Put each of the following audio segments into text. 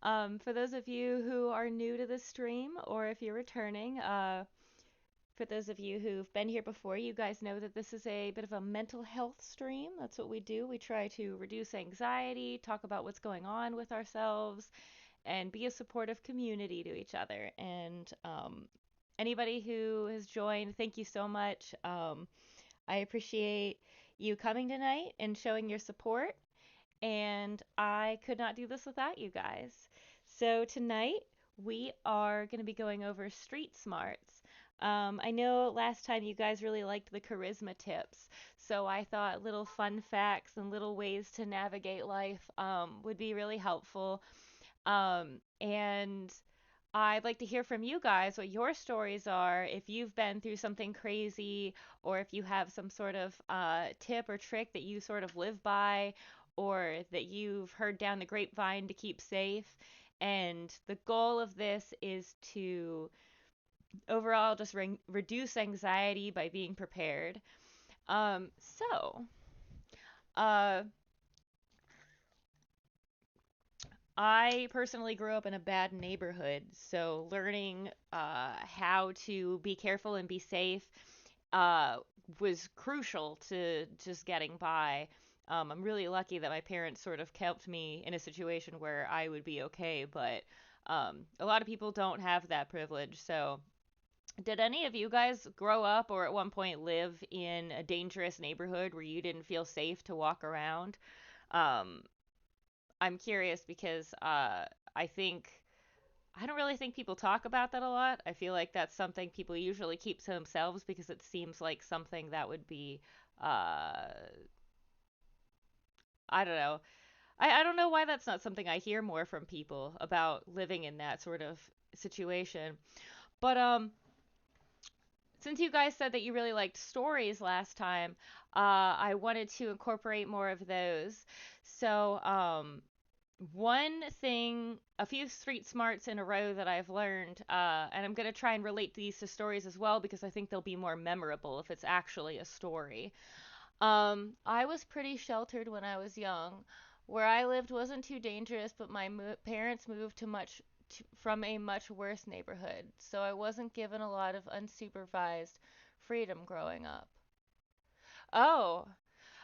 For those of you who are new to this stream, or if you're returning, for those of you who've been here before, you guys know that this is a bit of a mental health stream. That's what we do. We try to reduce anxiety, talk about what's going on with ourselves, and be a supportive community to each other. And anybody who has joined, thank you so much. I appreciate you coming tonight and showing your support, and I could not do this without you guys. So tonight we are going to be going over street smarts. I know last time you guys really liked the charisma tips, so I thought little fun facts and little ways to navigate life would be really helpful. And I'd like to hear from you guys what your stories are, if you've been through something crazy, or if you have some sort of tip or trick that you sort of live by, or that you've heard down the grapevine to keep safe. And the goal of this is to overall just reduce anxiety by being prepared. So, uh, I personally grew up in a bad neighborhood, so learning how to be careful and be safe uh, was crucial to just getting by. I'm really lucky that my parents sort of kept me in a situation where I would be okay, but a lot of people don't have that privilege. So, did any of you guys grow up or at one point live in a dangerous neighborhood where you didn't feel safe to walk around? Um, I'm curious because I think I don't really think people talk about that a lot. I feel like that's something people usually keep to themselves because it seems like something that would be uh I don't know. I don't know why that's not something I hear more from people about living in that sort of situation. But since you guys said that you really liked stories last time, I wanted to incorporate more of those. So, one thing, a few street smarts in a row that I've learned, and I'm going to try and relate these to stories as well because I think they'll be more memorable if it's actually a story. I was pretty sheltered when I was young. Where I lived wasn't too dangerous, but my parents moved from a much worse neighborhood, so I wasn't given a lot of unsupervised freedom growing up. Oh,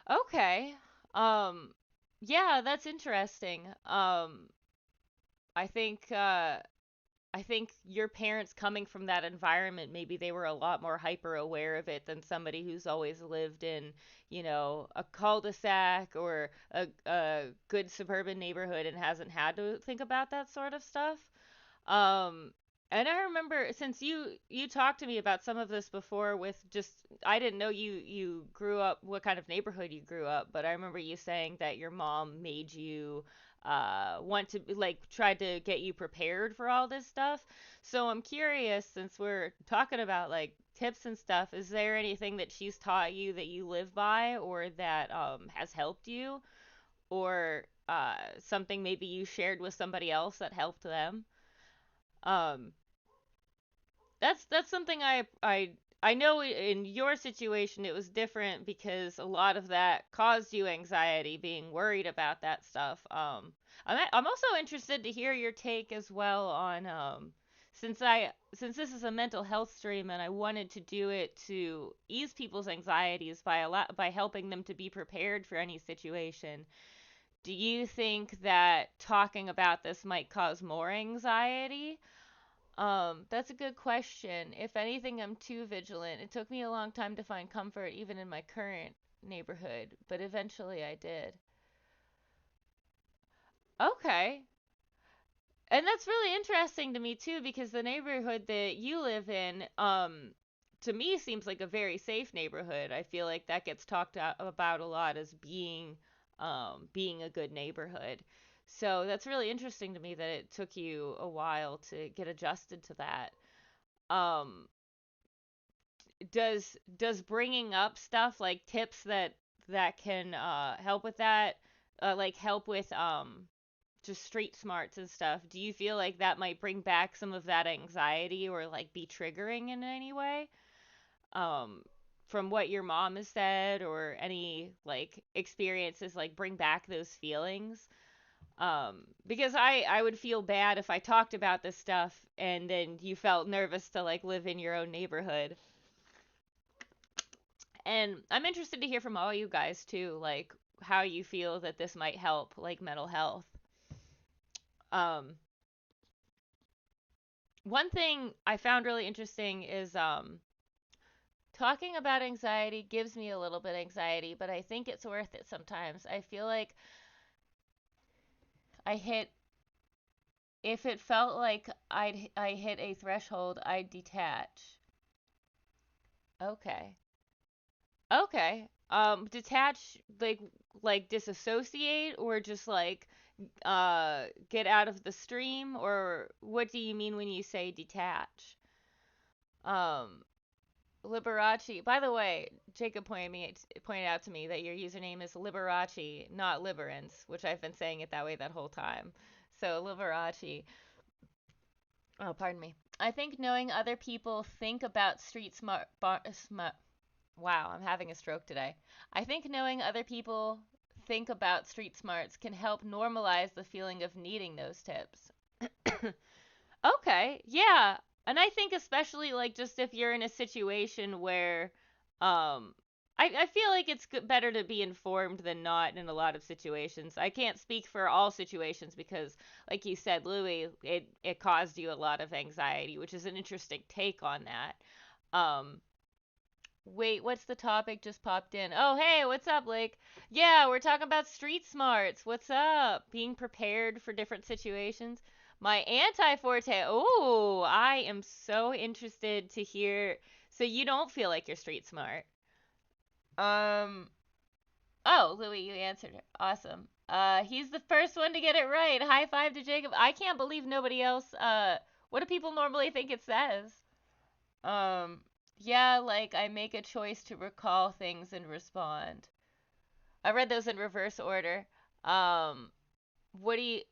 okay. Um, yeah, that's interesting. I think I think your parents coming from that environment, maybe they were a lot more hyper aware of it than somebody who's always lived in, a cul-de-sac or a good suburban neighborhood and hasn't had to think about that sort of stuff. Um, and I remember since you talked to me about some of this before with just I didn't know you grew up what kind of neighborhood you grew up, but I remember you saying that your mom made you want to like tried to get you prepared for all this stuff. So I'm curious since we're talking about like tips and stuff, is there anything that she's taught you that you live by or that has helped you or something maybe you shared with somebody else that helped them? Um, that's something I know in your situation it was different because a lot of that caused you anxiety, being worried about that stuff. I'm also interested to hear your take as well on since this is a mental health stream and I wanted to do it to ease people's anxieties by helping them to be prepared for any situation. Do you think that talking about this might cause more anxiety? That's a good question. If anything, I'm too vigilant. It took me a long time to find comfort even in my current neighborhood, but eventually I did. Okay. And that's really interesting to me too because the neighborhood that you live in to me seems like a very safe neighborhood. I feel like that gets about a lot as being a good neighborhood. So that's really interesting to me that it took you a while to get adjusted to that. Um does bringing up stuff like tips that can help with that like help with just street smarts and stuff, do you feel like that might bring back some of that anxiety or like be triggering in any way um from what your mom has said or any like experiences like bring back those feelings? Because I would feel bad if I talked about this stuff and then you felt nervous to like live in your own neighborhood. And I'm interested to hear from all you guys too, like how you feel that this might help like mental health. Um, One thing I found really interesting is talking about anxiety gives me a little bit anxiety, but I think it's worth it sometimes. I feel like I hit if it felt like I hit a threshold, I'd detach. Okay. Okay. Detach like disassociate or just like get out of the stream, or what do you mean when you say detach? Um Liberace. By the way, Jacob pointed out to me that your username is Liberace, not Liberance, which I've been saying it that way that whole time. So Liberace. Oh, pardon me. I think knowing other people think about smart. Wow, I'm having a stroke today. I think knowing other people think about street smarts can help normalize the feeling of needing those tips. Okay, yeah. And I think especially like just if you're in a situation where um I feel like it's better to be informed than not in a lot of situations. I can't speak for all situations because like you said, Louis, it caused you a lot of anxiety, which is an interesting take on that. Um Wait, what's the topic just popped in? Oh, hey, what's up, Blake? Yeah, we're talking about street smarts. What's up? Being prepared for different situations. My anti forte. Oh, I am so interested to hear. So you don't feel like you're street smart. Um, oh, Louis, you answered it. Awesome. He's the first one to get it right. High five to Jacob. I can't believe nobody else. What do people normally think it says? Um, yeah, like I make a choice to recall things and respond. I read those in reverse order. Um, what do you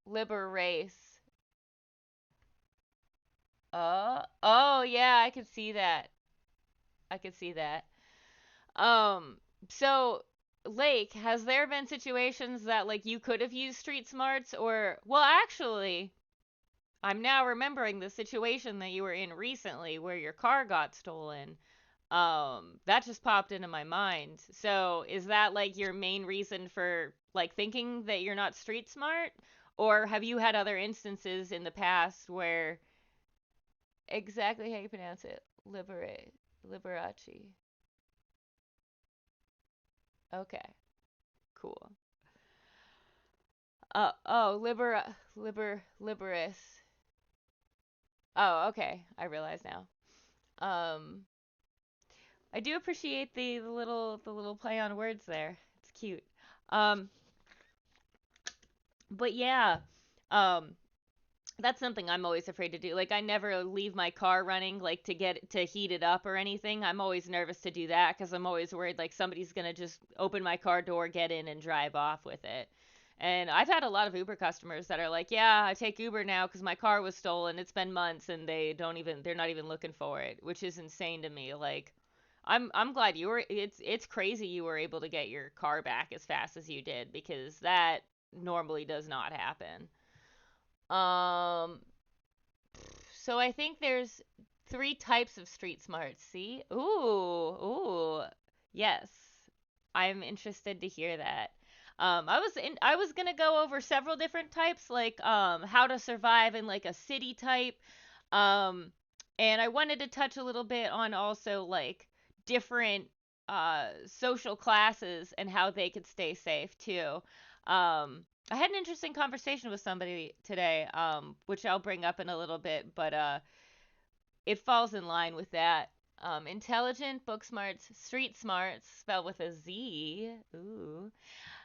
Liberace? Oh yeah, I could see that. I could see that. Um, so Lake, has there been situations that like you could have used street smarts or well, actually, I'm now remembering the situation that you were in recently where your car got stolen. That just popped into my mind. So, is that like your main reason for like thinking that you're not street smart? Or have you had other instances in the past where exactly how you pronounce it? Liberace. Okay, cool. Liberis. Oh, okay. I realize now. Um, I do appreciate the little play on words there. It's cute. Um, but yeah, um, that's something I'm always afraid to do. Like I never leave my car running like to heat it up or anything. I'm always nervous to do that cuz I'm always worried like somebody's going to just open my car door, get in and drive off with it. And I've had a lot of Uber customers that are like, "Yeah, I take Uber now cuz my car was stolen. It's been months and they're not even looking for it," which is insane to me. Like I'm glad it's crazy you were able to get your car back as fast as you did because that normally does not happen. Um, so I think there's three types of street smarts. See? Ooh. Yes. I'm interested to hear that. I was gonna go over several different types, like how to survive in like a city type. Um, and I wanted to touch a little bit on also like different social classes and how they could stay safe too. I had an interesting conversation with somebody today, which I'll bring up in a little bit, but it falls in line with that. Intelligent, book smarts, street smarts, spelled with a Z. Ooh,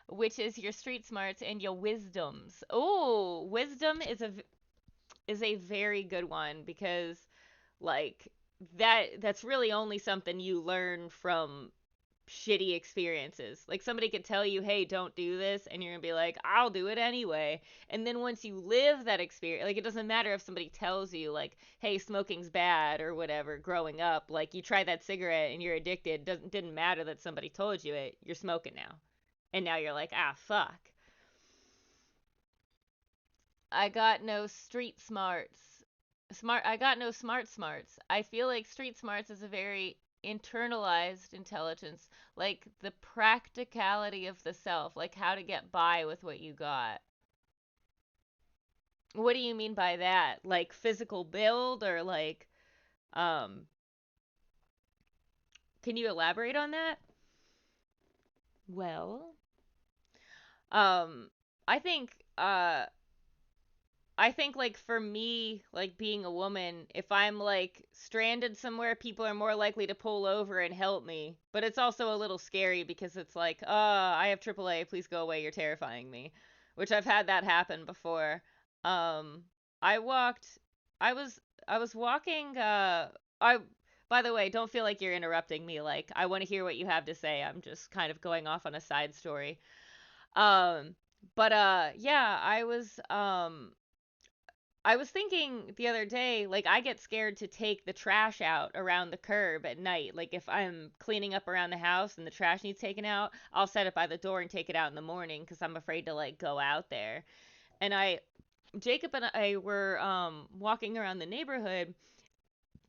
which is your street smarts and your wisdoms. Oh, wisdom is a very good one because like that's really only something you learn from shitty experiences. Like somebody could tell you, "Hey, don't do this," and you're going to be like, "I'll do it anyway." And then once you live that experience, like it doesn't matter if somebody tells you like, "Hey, smoking's bad" or whatever growing up, like you try that cigarette and you're addicted, didn't matter that somebody told you it. You're smoking now. And now you're like, "Ah, fuck. I got no street smarts." I got no smarts. I feel like street smarts is a very internalized intelligence, like the practicality of the self, like how to get by with what you got. What do you mean by that? Like physical build or like um can you elaborate on that? Well, um I think uh I think like for me, like being a woman, if I'm like stranded somewhere, people are more likely to pull over and help me. But it's also a little scary because it's like, I have AAA, please go away, you're terrifying me. Which I've had that happen before. Um I walked I was walking I by the way, don't feel like you're interrupting me. Like I want to hear what you have to say. I'm just kind of going off on a side story. Um but yeah, I was thinking the other day, like, I get scared to take the trash out around the curb at night. Like, if I'm cleaning up around the house and the trash needs taken out, I'll set it by the door and take it out in the morning because I'm afraid to, like, go out there. And Jacob and I were walking around the neighborhood,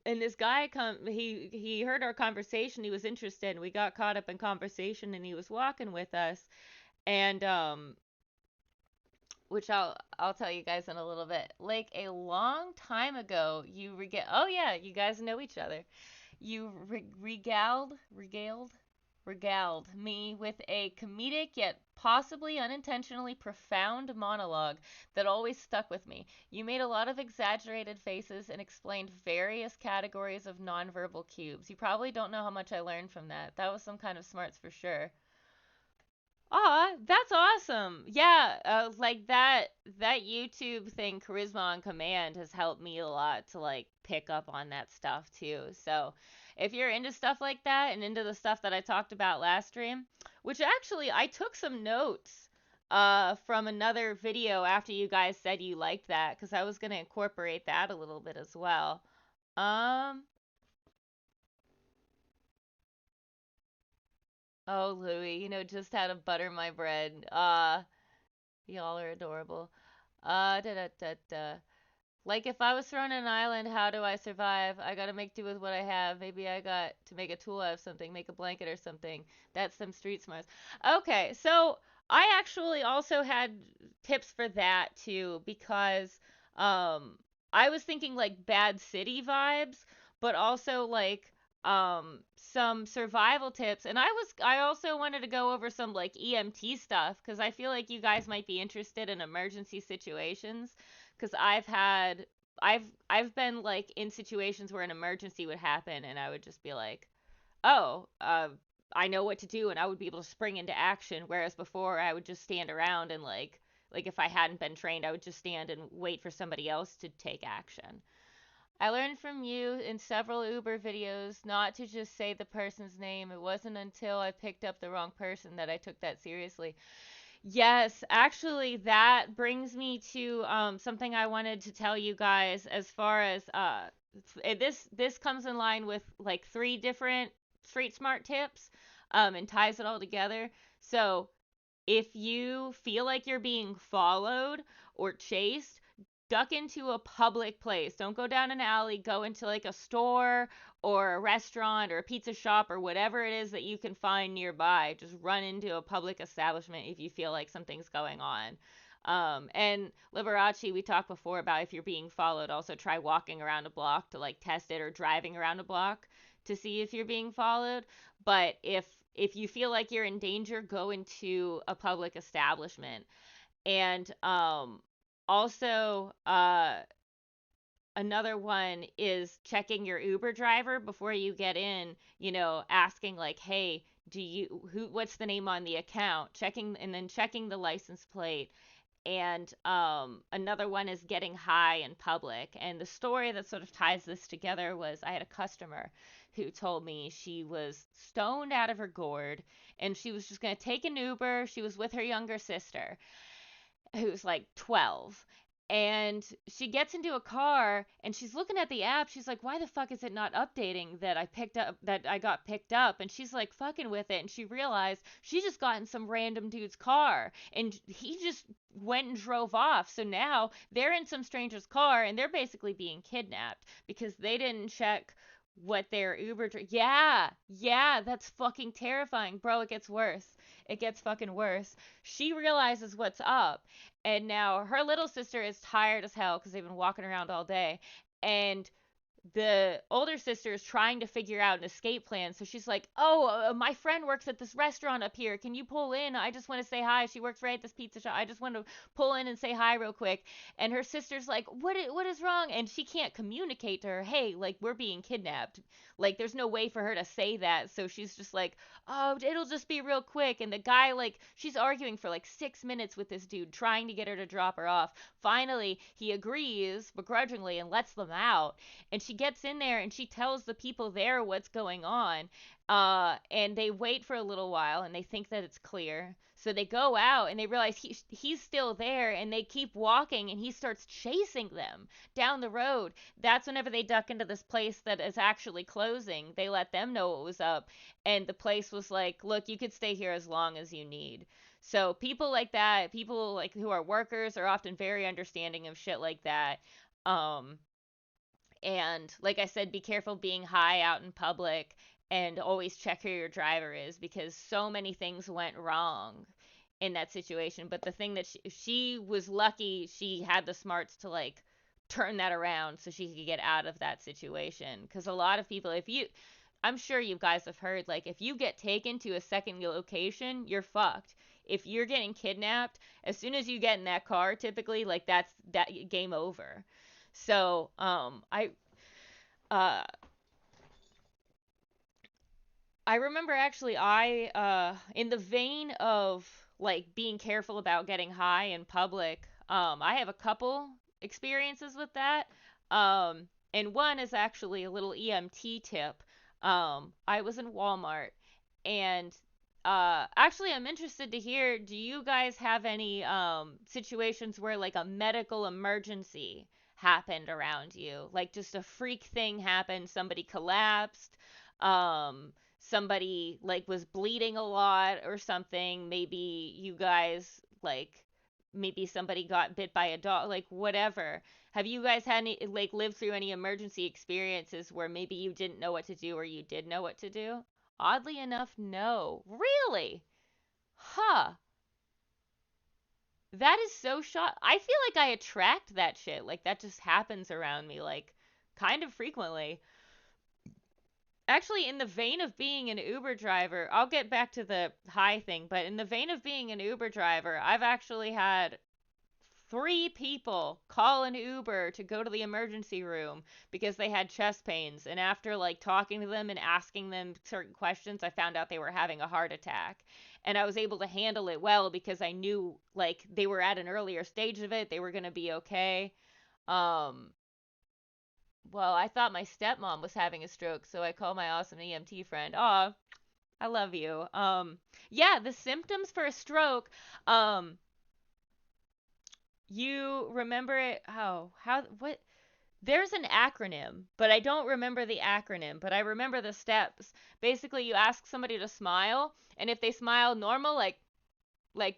and this guy he heard our conversation. He was interested, and we got caught up in conversation, and he was walking with us. And which I'll tell you guys in a little bit. Like a long time ago, oh yeah, you guys know each other. You regaled me with a comedic yet possibly unintentionally profound monologue that always stuck with me. You made a lot of exaggerated faces and explained various categories of nonverbal cues. You probably don't know how much I learned from that. That was some kind of smarts for sure. Aw, that's awesome. Yeah, like that YouTube thing, Charisma on Command, has helped me a lot to like pick up on that stuff too. So, if you're into stuff like that and into the stuff that I talked about last stream, which actually I took some notes from another video after you guys said you liked that because I was going to incorporate that a little bit as well. Um, oh Louie, just how to butter my bread. Y'all are adorable. Da da da da. Like if I was thrown on an island, how do I survive? I gotta make do with what I have. Maybe I got to make a tool out of something, make a blanket or something. That's some street smarts. Okay, so I actually also had tips for that too because um I was thinking like bad city vibes, but also like some survival tips, and I also wanted to go over some like EMT stuff because I feel like you guys might be interested in emergency situations because I've been like in situations where an emergency would happen and I would just be like, "Oh, I know what to do," and I would be able to spring into action, whereas before I would just stand around and like if I hadn't been trained, I would just stand and wait for somebody else to take action. I learned from you in several Uber videos not to just say the person's name. It wasn't until I picked up the wrong person that I took that seriously. Yes, actually, that brings me to something I wanted to tell you guys as far as this comes in line with like three different street smart tips and ties it all together. So, if you feel like you're being followed or chased, duck into a public place. Don't go down an alley, go into like a store or a restaurant or a pizza shop or whatever it is that you can find nearby. Just run into a public establishment if you feel like something's going on. And Liberace, we talked before about if you're being followed, also try walking around a block to like test it or driving around a block to see if you're being followed. But if you feel like you're in danger, go into a public establishment. And also another one is checking your Uber driver before you get in, asking like, "Hey, what's the name on the account?" Checking and then checking the license plate And another one is getting high in public. And the story that sort of ties this together was I had a customer who told me she was stoned out of her gourd and she was just going to take an Uber. She was with her younger sister who's like 12. And she gets into a car and she's looking at the app. She's like, why the fuck is it not updating that I got picked up? And she's like fucking with it. And she realized she just got in some random dude's car and he just went and drove off. So now they're in some stranger's car and they're basically being kidnapped because they didn't check what their yeah, yeah, that's fucking terrifying, bro. It gets worse. It gets fucking worse. She realizes what's up, and now her little sister is tired as hell because they've been walking around all day. And the older sister is trying to figure out an escape plan. So she's like, "Oh, my friend works at this restaurant up here. Can you pull in? I just want to say hi. She works right at this pizza shop. I just want to pull in and say hi real quick." And her sister's like, what is wrong?" And she can't communicate to her, "Hey, like we're being kidnapped." Like there's no way for her to say that. So she's just like, "Oh, it'll just be real quick." And the guy, like, she's arguing for like 6 minutes with this dude trying to get her to drop her off. Finally, he agrees begrudgingly and lets them out, and she gets in there and she tells the people there what's going on. And they wait for a little while and they think that it's clear. So they go out and they realize he's still there, and they keep walking and he starts chasing them down the road. That's whenever they duck into this place that is actually closing. They let them know what was up, and the place was like, "Look, you could stay here as long as you need." So people like that, people like who are workers, are often very understanding of shit like that. Um, and like I said, be careful being high out in public, and always check who your driver is because so many things went wrong in that situation. But the thing that she was lucky she had the smarts to like turn that around so she could get out of that situation. Because a lot of people, if you, I'm sure you guys have heard, like if you get taken to a second location, you're fucked. If you're getting kidnapped, as soon as you get in that car, typically, like that's that game over. So, uh, I remember actually in the vein of like being careful about getting high in public, I have a couple experiences with that. And one is actually a little EMT tip. I was in Walmart, and actually I'm interested to hear, do you guys have any situations where like a medical emergency happened around you? Like just a freak thing happened, somebody collapsed, somebody like was bleeding a lot or something. Maybe you guys like, maybe somebody got bit by a dog, like whatever. Have you guys had any like lived through any emergency experiences where maybe you didn't know what to do or you did know what to do? Oddly enough, no. Really? Huh. That is so shot. I feel like I attract that shit. Like that just happens around me like kind of frequently. Actually, in the vein of being an Uber driver, I'll get back to the high thing, but in the vein of being an Uber driver, I've actually had three people call an Uber to go to the emergency room because they had chest pains. And after like talking to them and asking them certain questions, I found out they were having a heart attack. And I was able to handle it well because I knew like they were at an earlier stage of it, they were going to be okay. Um, well, I thought my stepmom was having a stroke, so I called my awesome EMT friend. Aw, I love you. Yeah, the symptoms for a stroke, um, you remember it? Oh, what? There's an acronym, but I don't remember the acronym, but I remember the steps. Basically, you ask somebody to smile, and if they smile normal, like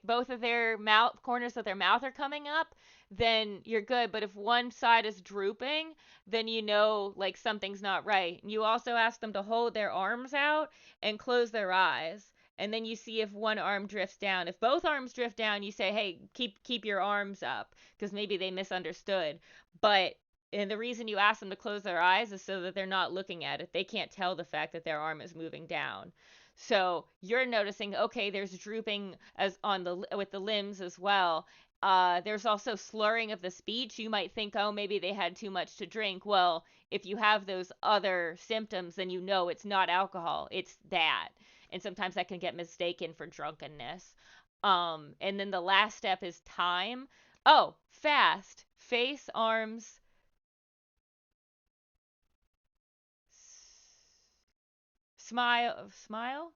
both of their mouth corners of their mouth are coming up, then you're good. But if one side is drooping, then you know like something's not right. And you also ask them to hold their arms out and close their eyes. And then you see if one arm drifts down. If both arms drift down, you say, "Hey, keep your arms up," because maybe they misunderstood. But and the reason you ask them to close their eyes is so that they're not looking at it. They can't tell the fact that their arm is moving down. So you're noticing, okay, there's drooping as on the with the limbs as well. There's also slurring of the speech. You might think, oh, maybe they had too much to drink. Well, if you have those other symptoms, then you know it's not alcohol, it's that. And sometimes that can get mistaken for drunkenness. And then the last step is time. Oh, fast. Face, arms, smile,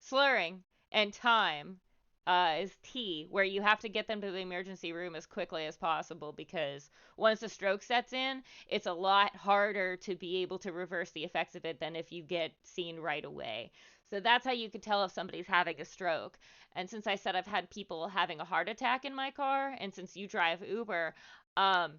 slurring, and time is T, where you have to get them to the emergency room as quickly as possible because once a stroke sets in, it's a lot harder to be able to reverse the effects of it than if you get seen right away. So that's how you can tell if somebody's having a stroke. And since I said I've had people having a heart attack in my car, and since you drive Uber, um,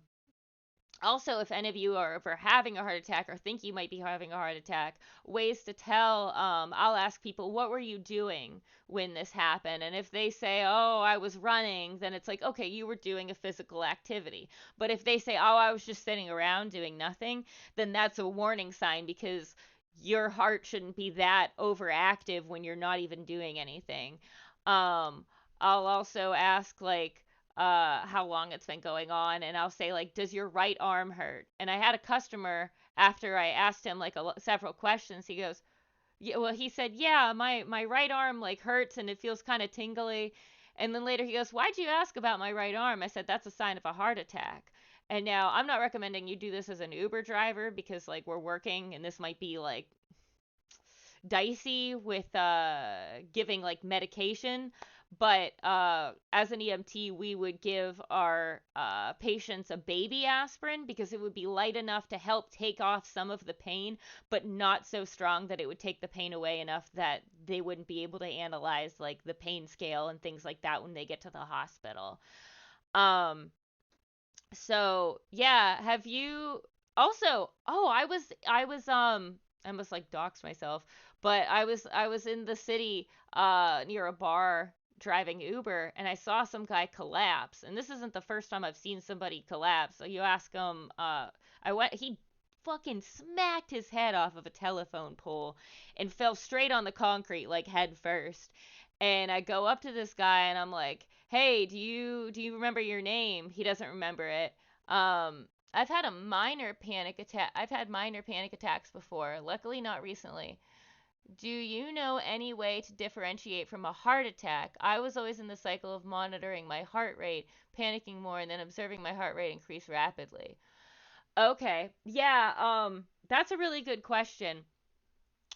also, if any of you are ever having a heart attack or think you might be having a heart attack, ways to tell, I'll ask people, what were you doing when this happened? And if they say, oh, I was running, then it's like, okay, you were doing a physical activity. But if they say, oh, I was just sitting around doing nothing, then that's a warning sign because your heart shouldn't be that overactive when you're not even doing anything. Um, I'll also ask, like, how long it's been going on, and I'll say, like, does your right arm hurt? And I had a customer, after I asked him like several questions, he goes, yeah, well, he said, yeah, my right arm like hurts and it feels kind of tingly. And then later he goes, why'd you ask about my right arm? I said, that's a sign of a heart attack. And now I'm not recommending you do this as an Uber driver because like we're working and this might be like dicey with giving like medication. But as an EMT, we would give our patients a baby aspirin because it would be light enough to help take off some of the pain, but not so strong that it would take the pain away enough that they wouldn't be able to analyze like the pain scale and things like that when they get to the hospital. Um, so yeah, have you also, oh, I almost like doxed myself, but I was in the city near a bar driving Uber and I saw some guy collapse. And this isn't the first time I've seen somebody collapse. So you ask him he fucking smacked his head off of a telephone pole and fell straight on the concrete like head first. And I go up to this guy and I'm like, "Hey, do you remember your name?" He doesn't remember it. I've had a minor panic attack. I've had minor panic attacks before, luckily not recently. Do you know any way to differentiate from a heart attack? I was always in the cycle of monitoring my heart rate, panicking more, and then observing my heart rate increase rapidly. Okay. Yeah, that's a really good question.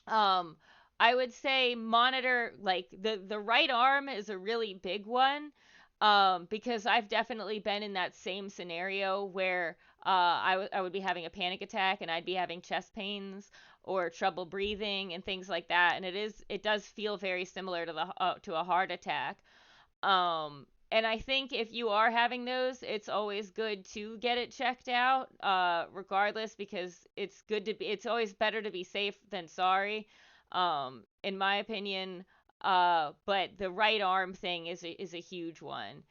Um, I would say monitor like the right arm is a really big one. Because I've definitely been in that same scenario where I would be having a panic attack and I'd be having chest pains or trouble breathing and things like that, and it does feel very similar to the to a heart attack. And I think if you are having those, it's always good to get it checked out, regardless, because it's always better to be safe than sorry, in my opinion. But the right arm thing is a huge one.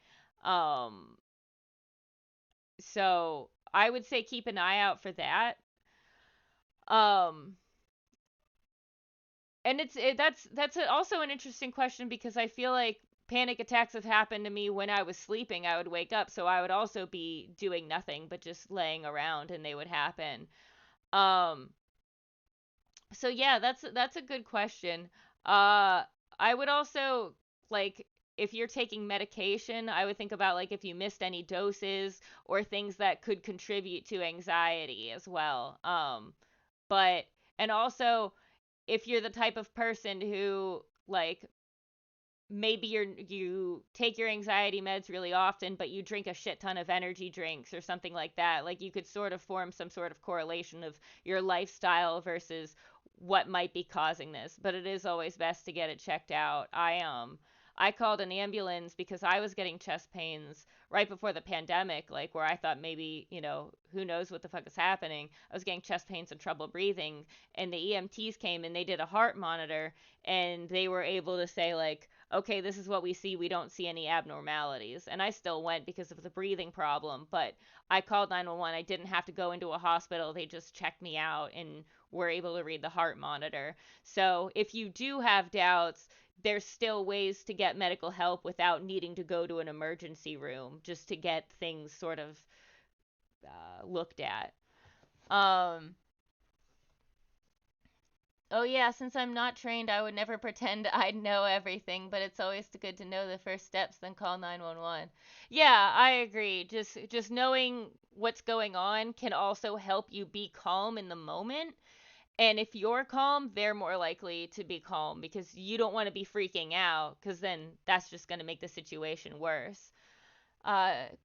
Um, so I would say keep an eye out for that. Um, and that's also an interesting question because I feel like panic attacks have happened to me when I was sleeping. I would wake up, so I would also be doing nothing but just laying around, and they would happen. Um, so yeah, that's a good question. Uh, I would also like if you're taking medication, I would think about like if you missed any doses or things that could contribute to anxiety as well. But and also if you're the type of person who like maybe you take your anxiety meds really often but you drink a shit ton of energy drinks or something like that, like you could sort of form some sort of correlation of your lifestyle versus what might be causing this. But it is always best to get it checked out. I called an ambulance because I was getting chest pains right before the pandemic, like where I thought maybe, who knows what the fuck is happening. I was getting chest pains and trouble breathing, and the EMTs came and they did a heart monitor, and they were able to say like, okay, this is what we see. We don't see any abnormalities. And I still went because of the breathing problem, but I called 911. I didn't have to go into a hospital. They just checked me out and were able to read the heart monitor. So if you do have doubts, there's still ways to get medical help without needing to go to an emergency room just to get things sort of looked at. Um, Oh yeah, since I'm not trained, I would never pretend I'd know everything, but it's always good to know the first steps, then call 911. Yeah, I agree. Just knowing what's going on can also help you be calm in the moment. And if you're calm, they're more likely to be calm because you don't want to be freaking out because then that's just going to make the situation worse.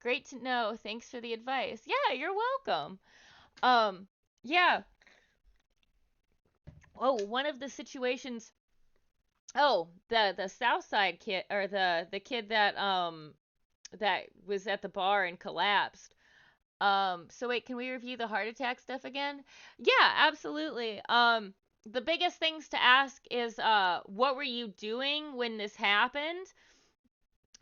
Great to know. Thanks for the advice. Yeah, you're welcome. Um, yeah. Oh, one of the situations. Oh, the South Side kid or the kid that was at the bar and collapsed. So wait, can we review the heart attack stuff again? Yeah, absolutely. The biggest things to ask is what were you doing when this happened?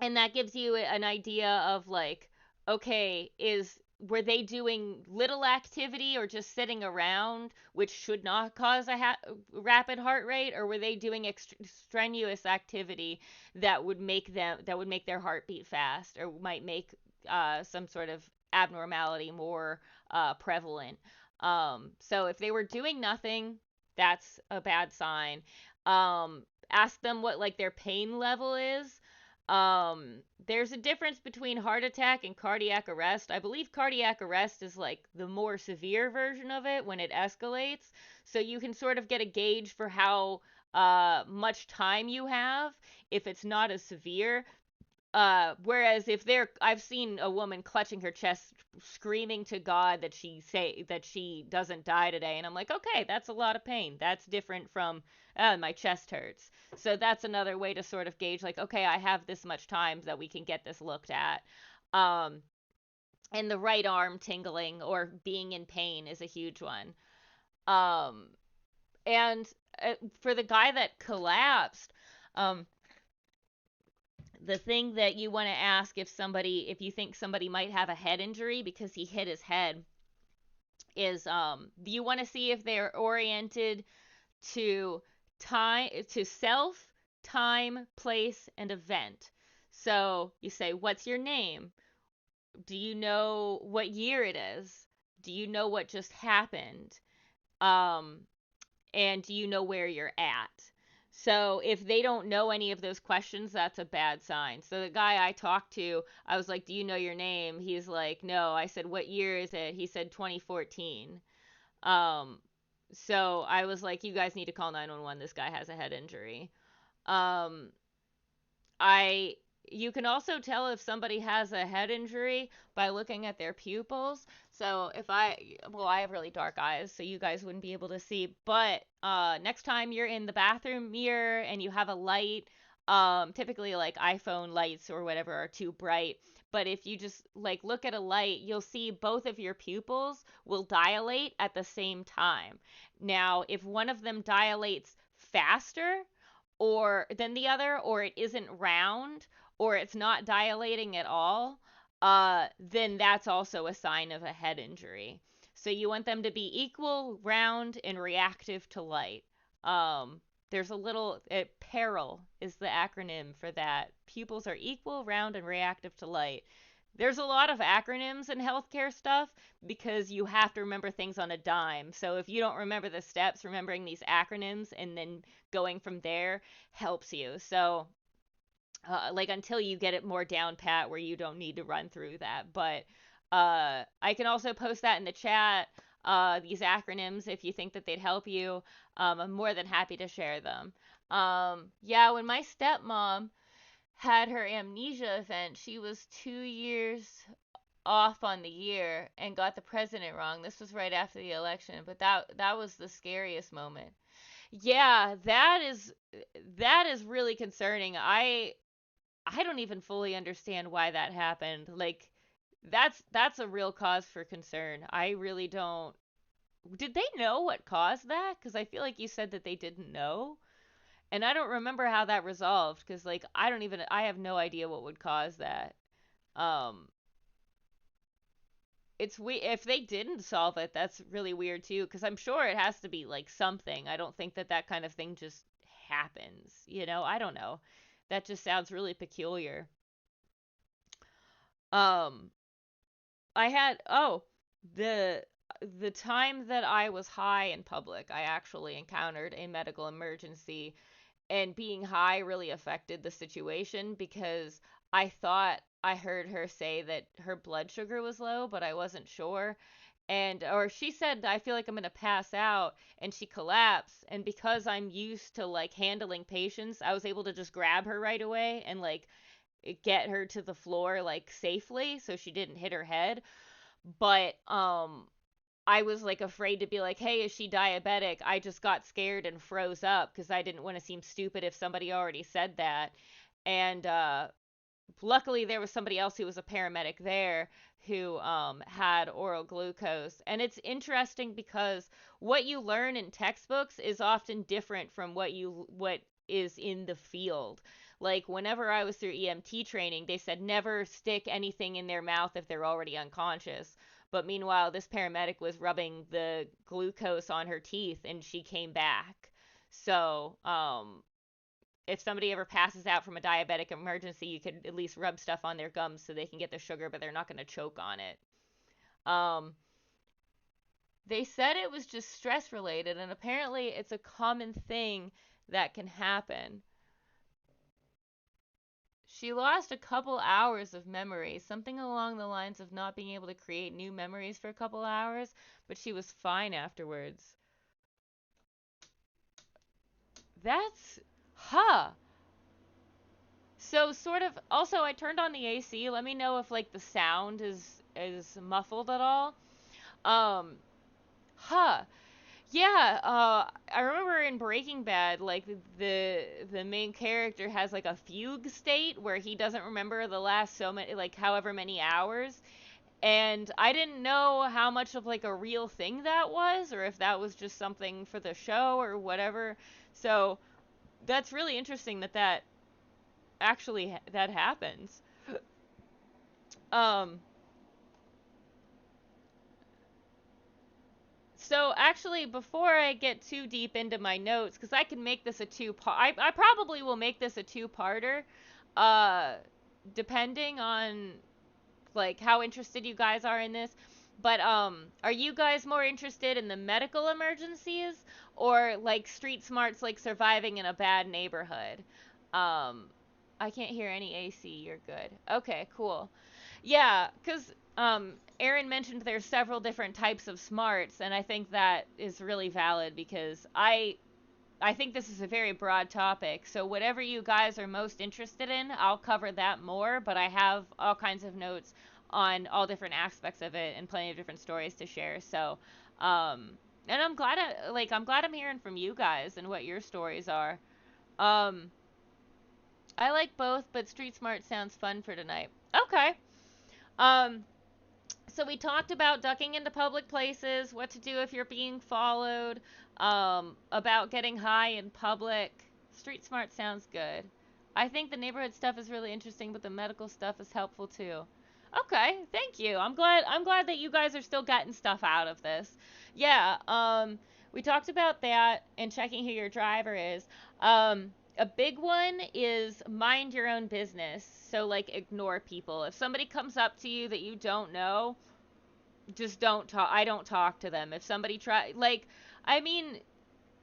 And that gives you an idea of like, okay, is were they doing little activity or just sitting around, which should not cause a rapid heart rate, or were they doing strenuous activity that would make their heart beat fast, or might make some sort of abnormality more prevalent. So if they were doing nothing, that's a bad sign. Ask them what like their pain level is. There's a difference between heart attack and cardiac arrest. I believe cardiac arrest is like the more severe version of it when it escalates. So you can sort of get a gauge for how much time you have if it's not as severe. Whereas if they're, I've seen a woman clutching her chest, screaming to God that she doesn't die today, and I'm like, okay, that's a lot of pain. That's different from my chest hurts. So that's another way to sort of gauge, like, okay, I have this much time that we can get this looked at. Um, and the right arm tingling or being in pain is a huge one. Um, and for the guy that collapsed, um, the thing that you want to ask if you think somebody might have a head injury because he hit his head is you want to see if they're oriented to self, time, place, and event. So you say, what's your name? Do you know what year it is? Do you know what just happened? um and do you know where you're at? So if they don't know any of those questions, that's a bad sign. So the guy I talked to, I was like, "Do you know your name?" He's like, "No." I said, "What year is it?" He said 2014. Um so I was like, "You guys need to call 911. This guy has a head injury." Um I You can also tell if somebody has a head injury by looking at their pupils. So if I have really dark eyes, so you guys wouldn't be able to see. But next time you're in the bathroom mirror and you have a light, typically like iPhone lights or whatever are too bright. But if you just like look at a light, you'll see both of your pupils will dilate at the same time. Now, if one of them dilates faster, or than the other, or it isn't round, or it's not dilating at all, then that's also a sign of a head injury. So you want them to be equal, round, and reactive to light. There's a little PARAL is the acronym for that. Pupils are equal, round, and reactive to light. There's a lot of acronyms in healthcare stuff because you have to remember things on a dime. So if you don't remember the steps, remembering these acronyms and then going from there helps you. So like until you get it more down pat where you don't need to run through that. But I can also post that in the chat. These acronyms, if you think that they'd help you, I'm more than happy to share them. Yeah, when my stepmom had her amnesia event, she was 2 years off on the year and got the president wrong. This was right after the election, but that was the scariest moment. Yeah, that is really concerning. I don't even fully understand why that happened. Like that's a real cause for concern. I really don't. Did they know what caused that? Cuz I feel like you said that they didn't know. And I don't remember how that resolved cuz like I have no idea what would cause that. Um it's we If they didn't solve it, that's really weird too cuz I'm sure it has to be like something. I don't think that that kind of thing just happens, you know? I don't know. That just sounds really peculiar. Um I had the the time that I was high in public, I actually encountered a medical emergency, and being high really affected the situation because I thought I heard her say that her blood sugar was low, but I wasn't sure. And or she said, I feel like I'm going to pass out, and she collapsed, and because I'm used to like handling patients, I was able to just grab her right away and like get her to the floor like safely so she didn't hit her head. But I was like afraid to be like, "Hey, is she diabetic?" I just got scared and froze up because I didn't want to seem stupid if somebody already said that. And luckily there was somebody else who was a paramedic there who had oral glucose. And it's interesting because what you learn in textbooks is often different from what is in the field. Like whenever I was through EMT training, they said never stick anything in their mouth if they're already unconscious. But meanwhile, this paramedic was rubbing the glucose on her teeth and she came back. So, if somebody ever passes out from a diabetic emergency, you could at least rub stuff on their gums so they can get the sugar, but they're not going to choke on it. Um, they said it was just stress related, and apparently it's a common thing that can happen. She lost a couple hours of memory, something along the lines of not being able to create new memories for a couple hours, but she was fine afterwards. That's, huh. So sort of also I turned on the AC. Let me know if like the sound is muffled at all. Um huh. Yeah, I remember in Breaking Bad like the main character has like a fugue state where he doesn't remember the last so many like however many hours, and I didn't know how much of like a real thing that was or if that was just something for the show or whatever. So that's really interesting that that happens. Um, so actually, before I get too deep into my notes, because I can make this a two-part, I probably will make this a two-parter, uh, depending on like how interested you guys are in this. But are you guys more interested in the medical emergencies or like street smarts, like surviving in a bad neighborhood? Um, I can't hear any AC. You're good. Okay, cool. Yeah, because Aaron mentioned there's several different types of smarts, and I think that is really valid because I think this is a very broad topic. So whatever you guys are most interested in, I'll cover that more. But I have all kinds of notes on all different aspects of it and plenty of different stories to share. So, and I'm glad I'm hearing from you guys and what your stories are. Um, I like both, but Street Smart sounds fun for tonight. Okay. Um, so we talked about ducking into public places, what to do if you're being followed, about getting high in public. Street smart sounds good. I think the neighborhood stuff is really interesting, but the medical stuff is helpful too. Okay, thank you. I'm glad that you guys are still getting stuff out of this. Yeah, we talked about that and checking who your driver is. A big one is mind your own business. So like ignore people. If somebody comes up to you that you don't know, just don't talk. I don't talk to them. If somebody try like I mean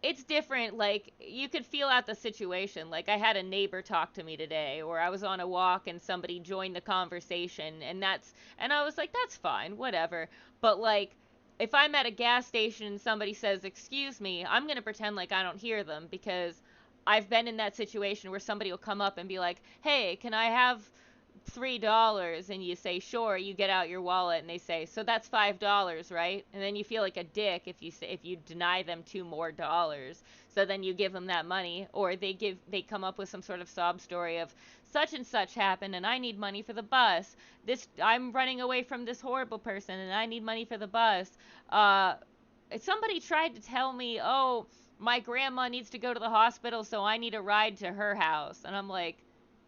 it's different. Like you could feel out the situation. Like I had a neighbor talk to me today, or I was on a walk and somebody joined the conversation, and I was like, that's fine, whatever. But like, if I'm at a gas station and somebody says, "Excuse me," I'm gonna pretend like I don't hear them because I've been in that situation where somebody will come up and be like, "Hey, can I have $3?" And you say sure, you get out your wallet and they say, so that's $5, right? And then you feel like a dick if you deny them $2 more. So then you give them that money, or they come up with some sort of sob story of such and such happened and I need money for the bus. This I'm running away from this horrible person and I need money for the bus. uh Somebody tried to tell me, oh, my grandma needs to go to the hospital, so I need a ride to her house. And I'm like,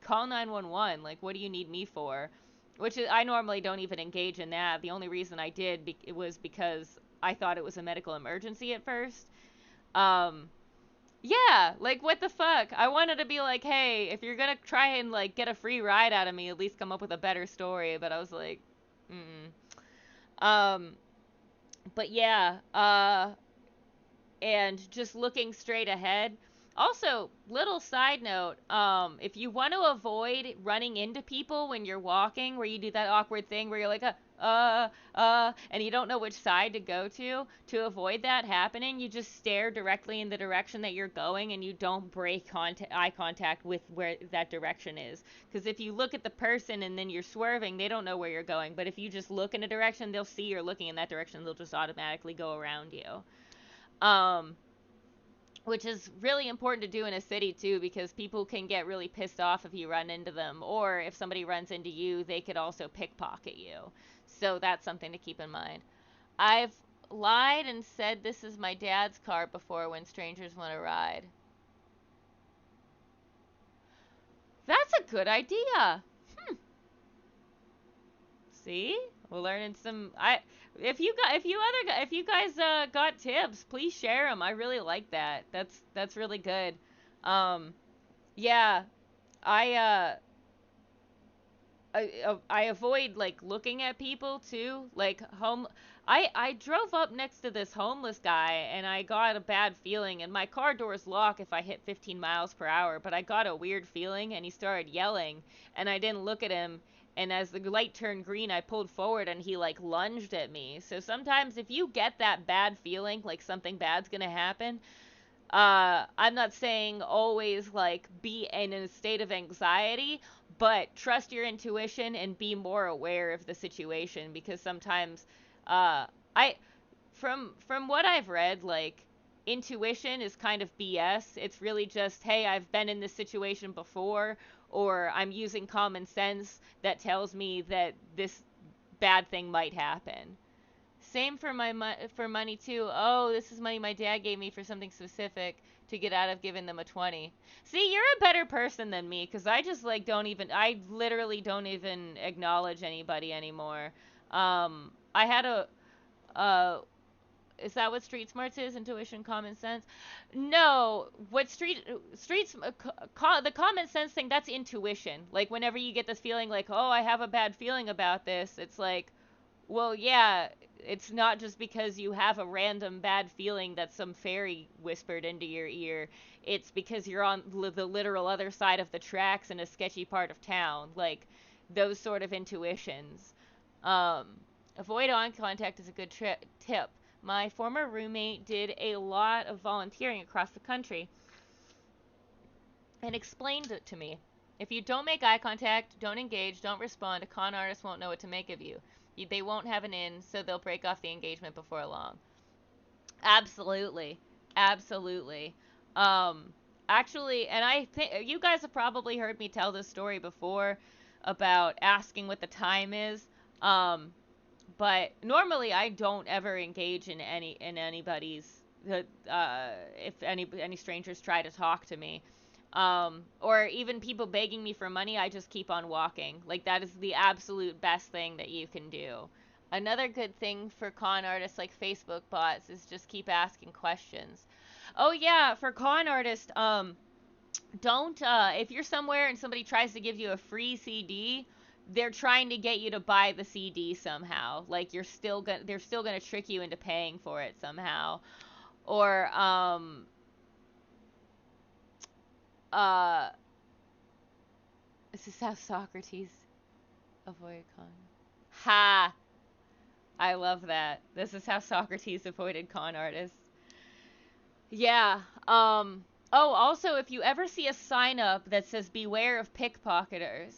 call 911. Like, what do you need me for? Which is, I normally don't even engage in that. The only reason I did it was because I thought it was a medical emergency at first. Um, yeah, like what the fuck? I wanted to be like, hey, if you're gonna try and like get a free ride out of me, at least come up with a better story. But I was like, mm. Um, But yeah, and just looking straight ahead. Also, little side note, if you want to avoid running into people when you're walking, where you do that awkward thing where you're like, and you don't know which side to avoid that happening, you just stare directly in the direction that you're going and you don't break eye contact with where that direction is. Because if you look at the person and then you're swerving, they don't know where you're going. But if you just look in a direction, they'll see you're looking in that direction, they'll just automatically go around you. Um, which is really important to do in a city too, because people can get really pissed off if you run into them, or if somebody runs into you, they could also pickpocket you. So that's something to keep in mind. I've lied and said this is my dad's car before when strangers want to ride. That's a good idea. See, we're learning some. I if you guys got tips, please share them. I really like that. That's really good. Um, yeah, I I avoid like looking at people too. Like home, I drove up next to this homeless guy and I got a bad feeling. And my car doors lock if I hit 15 miles per hour. But I got a weird feeling and he started yelling and I didn't look at him. And as the light turned green, I pulled forward and he like lunged at me. So sometimes if you get that bad feeling, like something bad's gonna happen, I'm not saying always like be in a state of anxiety, but trust your intuition and be more aware of the situation, because sometimes I from what I've read, like intuition is kind of BS. It's really just, hey, I've been in this situation before, or I'm using common sense that tells me that this bad thing might happen. Same for for money too. Oh, this is money my dad gave me for something specific to get out of giving them a 20. See, you're a better person than me, cuz I just like don't even I literally don't even acknowledge anybody anymore. I had a uh is that what street smarts is? Intuition, common sense? No, what streets the common sense thing, that's intuition. Like whenever you get this feeling like, "Oh, I have a bad feeling about this." It's like, well, yeah, it's not just because you have a random bad feeling that some fairy whispered into your ear. It's because you're on the literal other side of the tracks in a sketchy part of town. Like those sort of intuitions. Um, avoid eye contact is a good tip. My former roommate did a lot of volunteering across the country and explained it to me. If you don't make eye contact, don't engage, don't respond, a con artist won't know what to make of you. They won't have an in, so they'll break off the engagement before long. Absolutely. Absolutely. Um, actually, and I think you guys have probably heard me tell this story before about asking what the time is. Um, but normally I don't ever engage in anybody's if any strangers try to talk to me, or even people begging me for money, I just keep on walking. Like that is the absolute best thing that you can do. Another good thing for con artists like Facebook bots is just keep asking questions. Oh yeah, for con artists, don't if you're somewhere and somebody tries to give you a free CD, they're trying to get you to buy the CD somehow. Like they're still gonna trick you into paying for it somehow. Or uh this is how Socrates avoided con. Ha! I love that. This is how Socrates avoided con artists. Yeah. Oh, also, if you ever see a sign up that says "Beware of pickpocketers,"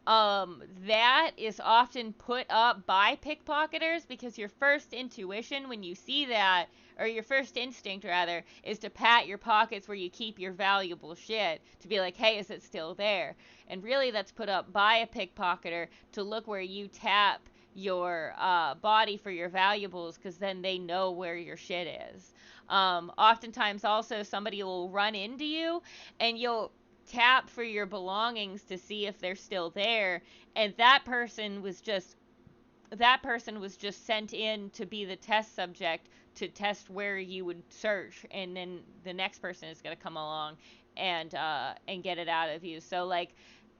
that is often put up by pickpocketers, because your first intuition when you see that, or your first instinct rather, is to pat your pockets where you keep your valuable shit to be like, "Hey, is it still there?" And really, that's put up by a pickpocketer to look where you tap your body for your valuables, because then they know where your shit is. Oftentimes, also, somebody will run into you and you'll tap for your belongings to see if they're still there. And that person was just sent in to be the test subject to test where you would search, and then the next person is going to come along and get it out of you. So like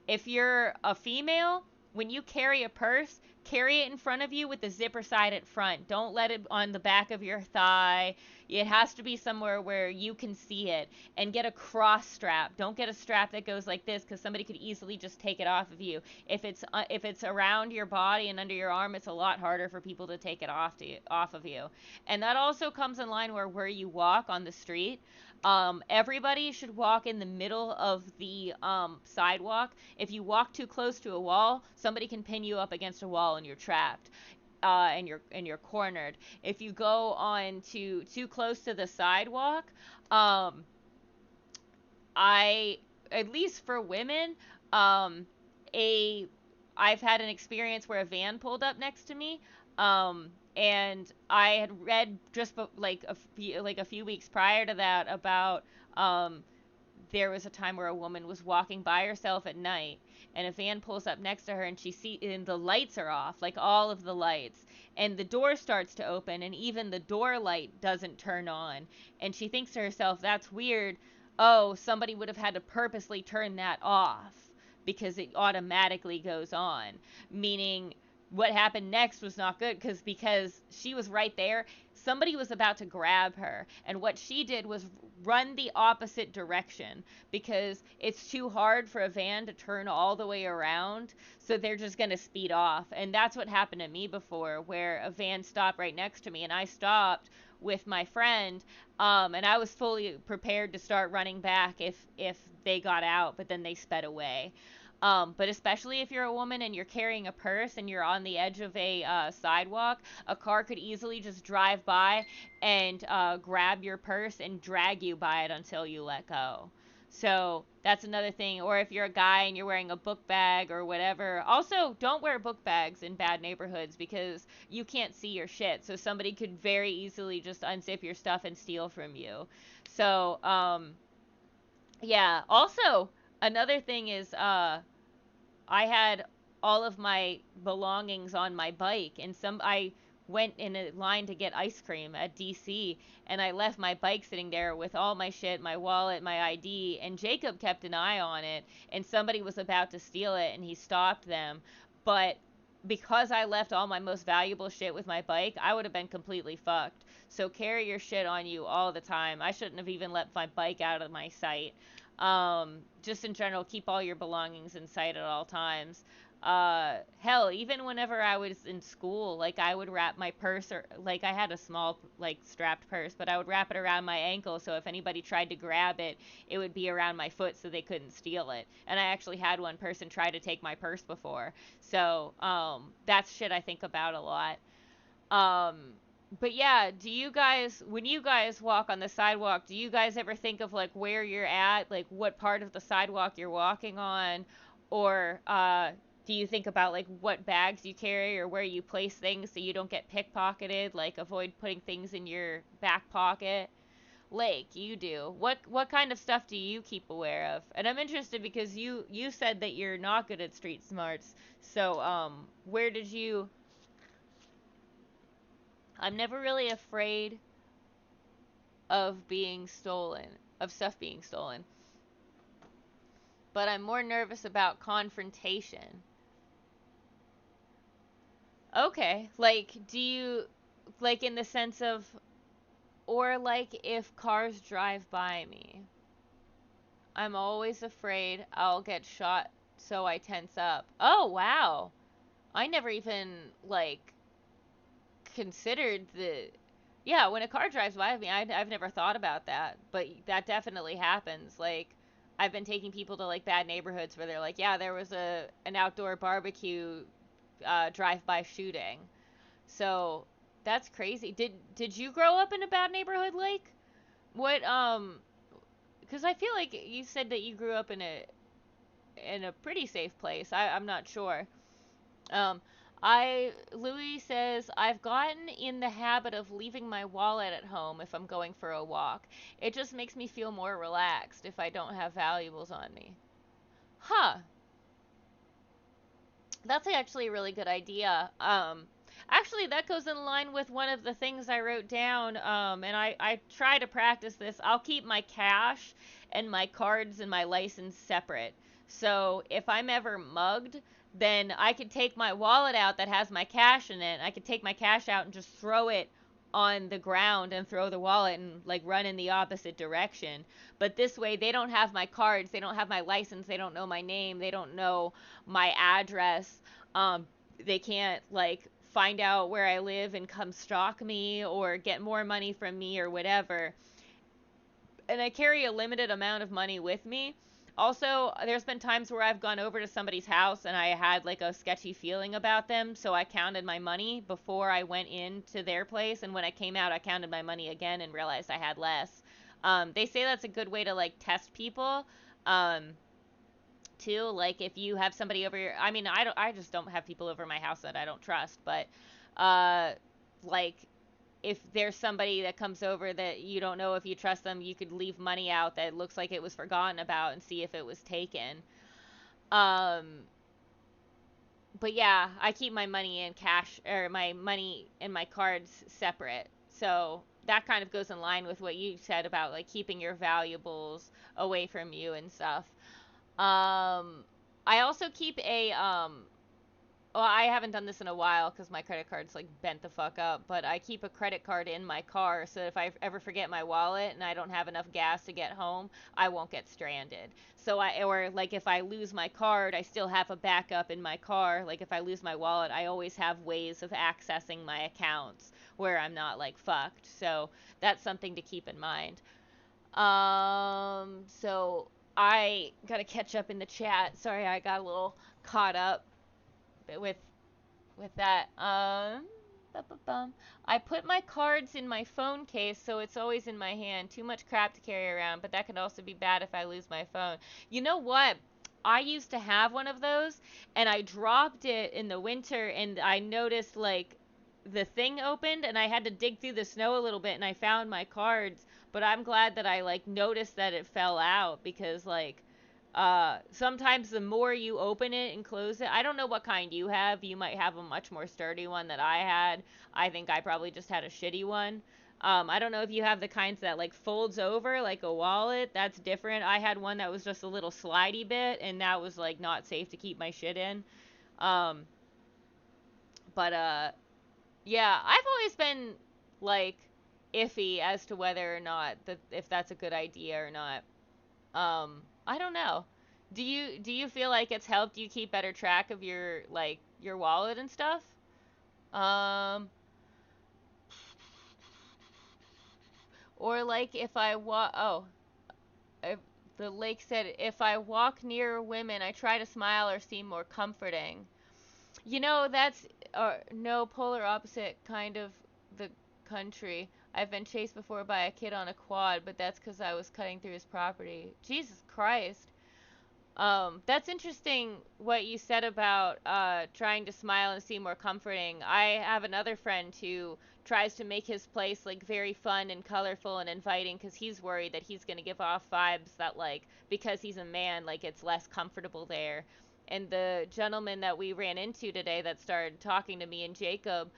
if you're a female, when you carry a purse, carry it in front of you with the zipper side at front. Don't let it on the back of your thigh. It has to be somewhere where you can see it. And get a cross strap. Don't get a strap that goes like this, because somebody could easily just take it off of you. If it's around your body and under your arm, it's a lot harder for people to take it off of you. And that also comes in line where you walk on the street. Everybody should walk in the middle of the sidewalk. If you walk too close to a wall, somebody can pin you up against a wall and you're trapped. And you're cornered. If you go on too close to the sidewalk, um, I, at least for women, um, a I've had an experience where a van pulled up next to me, and I had read just like a few weeks prior to that about um, there was a time where a woman was walking by herself at night, and a van pulls up next to her, and and the lights are off, like all of the lights, and the door starts to open, and even the door light doesn't turn on, and she thinks to herself, that's weird. Oh, somebody would have had to purposely turn that off because it automatically goes on, meaning what happened next was not good, because she was right there. Somebody was about to grab her, and what she did was run the opposite direction, because it's too hard for a van to turn all the way around, so they're just going to speed off. And that's what happened to me before, where a van stopped right next to me, and I stopped with my friend, and I was fully prepared to start running back if they got out, but then they sped away. But especially if you're a woman and you're carrying a purse and you're on the edge of a sidewalk, a car could easily just drive by and grab your purse and drag you by it until you let go. So that's another thing. Or if you're a guy and you're wearing a book bag or whatever. Also, don't wear book bags in bad neighborhoods, because you can't see your shit. So somebody could very easily just unzip your stuff and steal from you. So, yeah. Also, another thing is, I had all of my belongings on my bike, and I went in a line to get ice cream at DC, and I left my bike sitting there with all my shit, my wallet, my ID, and Jacob kept an eye on it, and somebody was about to steal it, and he stopped them. But because I left all my most valuable shit with my bike, I would have been completely fucked. So carry your shit on you all the time. I shouldn't have even let my bike out of my sight. Just in general, keep all your belongings in sight at all times. Hell, even whenever I was in school, like I would wrap my purse, or like I had a small like strapped purse, but I would wrap it around my ankle, so if anybody tried to grab it, it would be around my foot so they couldn't steal it. And I actually had one person try to take my purse before. So, that's shit I think about a lot. Um, but yeah, do you guys, when you guys walk on the sidewalk, do you guys ever think of like where you're at, like what part of the sidewalk you're walking on, or do you think about like what bags you carry or where you place things so you don't get pickpocketed, like avoid putting things in your back pocket? Lake, you do. What kind of stuff do you keep aware of? And I'm interested because you said that you're not good at street smarts. So where did you I'm never really afraid of being stolen, of stuff being stolen, but I'm more nervous about confrontation. Okay, like, do you, like, in the sense of, or like if cars drive by me, I'm always afraid I'll get shot, so I tense up. Oh, wow. I never even, like, considered the yeah, when a car drives by me, I've never thought about that, but that definitely happens. Like, I've been taking people to like bad neighborhoods where they're like, yeah, there was a an outdoor barbecue drive-by shooting. So that's crazy. Did you grow up in a bad neighborhood, Like, what because I feel like you said that you grew up in a pretty safe place. I'm not sure. Um, Louis says, I've gotten in the habit of leaving my wallet at home if I'm going for a walk. It just makes me feel more relaxed if I don't have valuables on me. Huh. That's actually a really good idea. Actually, that goes in line with one of the things I wrote down. And I try to practice this. I'll keep my cash and my cards and my license separate. So if I'm ever mugged, then I could take my wallet out that has my cash in it. I could take my cash out and just throw it on the ground and throw the wallet and like run in the opposite direction. But this way they don't have my cards, they don't have my license, they don't know my name, they don't know my address. Um they can't like find out where I live and come stalk me or get more money from me or whatever. And I carry a limited amount of money with me. Also, there's been times where I've gone over to somebody's house and I had like a sketchy feeling about them, so I counted my money before I went into their place, and when I came out, I counted my money again and realized I had less. They say that's a good way to like test people. Um, Too, like if you have somebody over your, I mean, I just don't have people over my house that I don't trust, but uh, like if there's somebody that comes over that you don't know if you trust them, you could leave money out that looks like it was forgotten about and see if it was taken. Um, but yeah, I keep my money in cash or my money and my cards separate. So that kind of goes in line with what you said about like keeping your valuables away from you and stuff. I also keep a well, I haven't done this in a while because my credit card's like bent the fuck up, but I keep a credit card in my car so if I ever forget my wallet and I don't have enough gas to get home, I won't get stranded. So or like if I lose my card, I still have a backup in my car. Like if I lose my wallet, I always have ways of accessing my accounts where I'm not like fucked. So that's something to keep in mind. So I gotta catch up in the chat. Sorry, I got a little caught up with that. I put my cards in my phone case so it's always in my hand. Too much crap to carry around, but that could also be bad if I lose my phone. You know what? I used to have one of those and I dropped it in the winter and I noticed like the thing opened and I had to dig through the snow a little bit and I found my cards, but I'm glad that I like noticed that it fell out because like sometimes the more you open it and close it, I don't know what kind you have. You might have a much more sturdy one that I had. I think I probably just had a shitty one. I don't know if you have the kinds that like folds over like a wallet. That's different. I had one that was just a little slidey bit, and that was like not safe to keep my shit in. Um, but yeah, I've always been like iffy as to whether or not that if that's a good idea or not. I don't know. Do you feel like it's helped you keep better track of your like your wallet and stuff? Um, or like if I walk, if the lake said if I walk near women, I try to smile or seem more comforting. You know, that's no polar opposite kind of the country. I've been chased before by a kid on a quad, but that's because I was cutting through his property. Jesus Christ. That's interesting what you said about trying to smile and seem more comforting. I have another friend who tries to make his place like very fun and colorful and inviting because he's worried that he's going to give off vibes that like because he's a man like it's less comfortable there. And the gentleman that we ran into today that started talking to me and Jacob,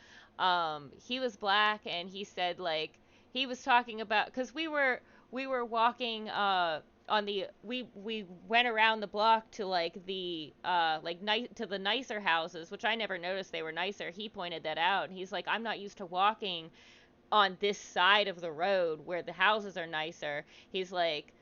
he was black and he said like he was talking about because we were walking on the we went around the block to like the like to the nicer houses, which I never noticed they were nicer. He pointed that out and he's like, I'm not used to walking on this side of the road where the houses are nicer. He's like,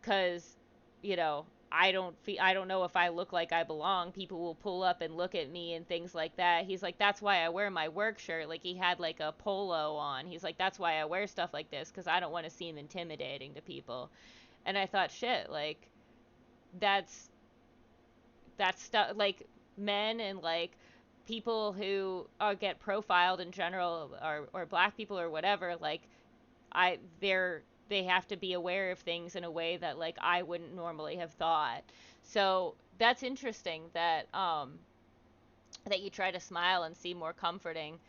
cuz you know, I don't know if I look like I belong. People will pull up and look at me and things like that. He's like, that's why I wear my work shirt. Like he had like a polo on. He's like, that's why I wear stuff like this cuz I don't want to seem intimidating to people. And I thought, shit, like that's stuff like men and like people who get profiled in general or black people or whatever, like they have to be aware of things in a way that like I wouldn't normally have thought. So that's interesting that you try to smile and seem more comforting.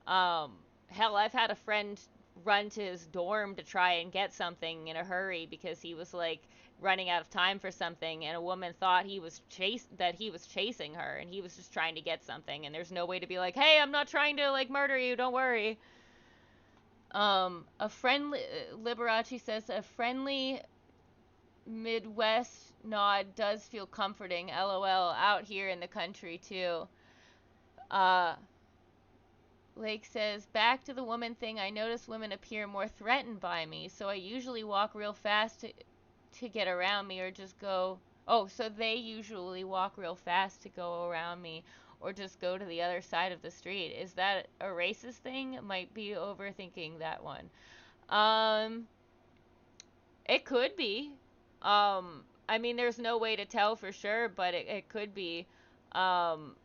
Um, Hell, I've had a friend run to his dorm to try and get something in a hurry because he was like running out of time for something, and a woman thought he was chasing her, and he was just trying to get something. And there's no way to be like, "Hey, I'm not trying to like murder you. Don't worry." A friendly Liberace says a friendly Midwest nod does feel comforting. LOL. Out here in the country too. Uh, Lake says, back to the woman thing. I notice women appear more threatened by me, so I usually walk real fast to get around me, or just go. Oh, so they usually walk real fast to go around me, or just go to the other side of the street. Is that a racist thing? Might be overthinking that one. Um, it could be. I mean, there's no way to tell for sure, but it could be. Um,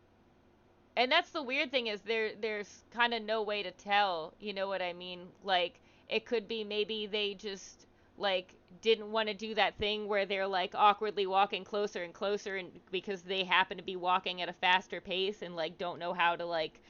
and that's the weird thing is there's kind of no way to tell, you know what I mean? Like it could be maybe they just like didn't want to do that thing where they're like awkwardly walking closer and closer, and because they happen to be walking at a faster pace and like don't know how to like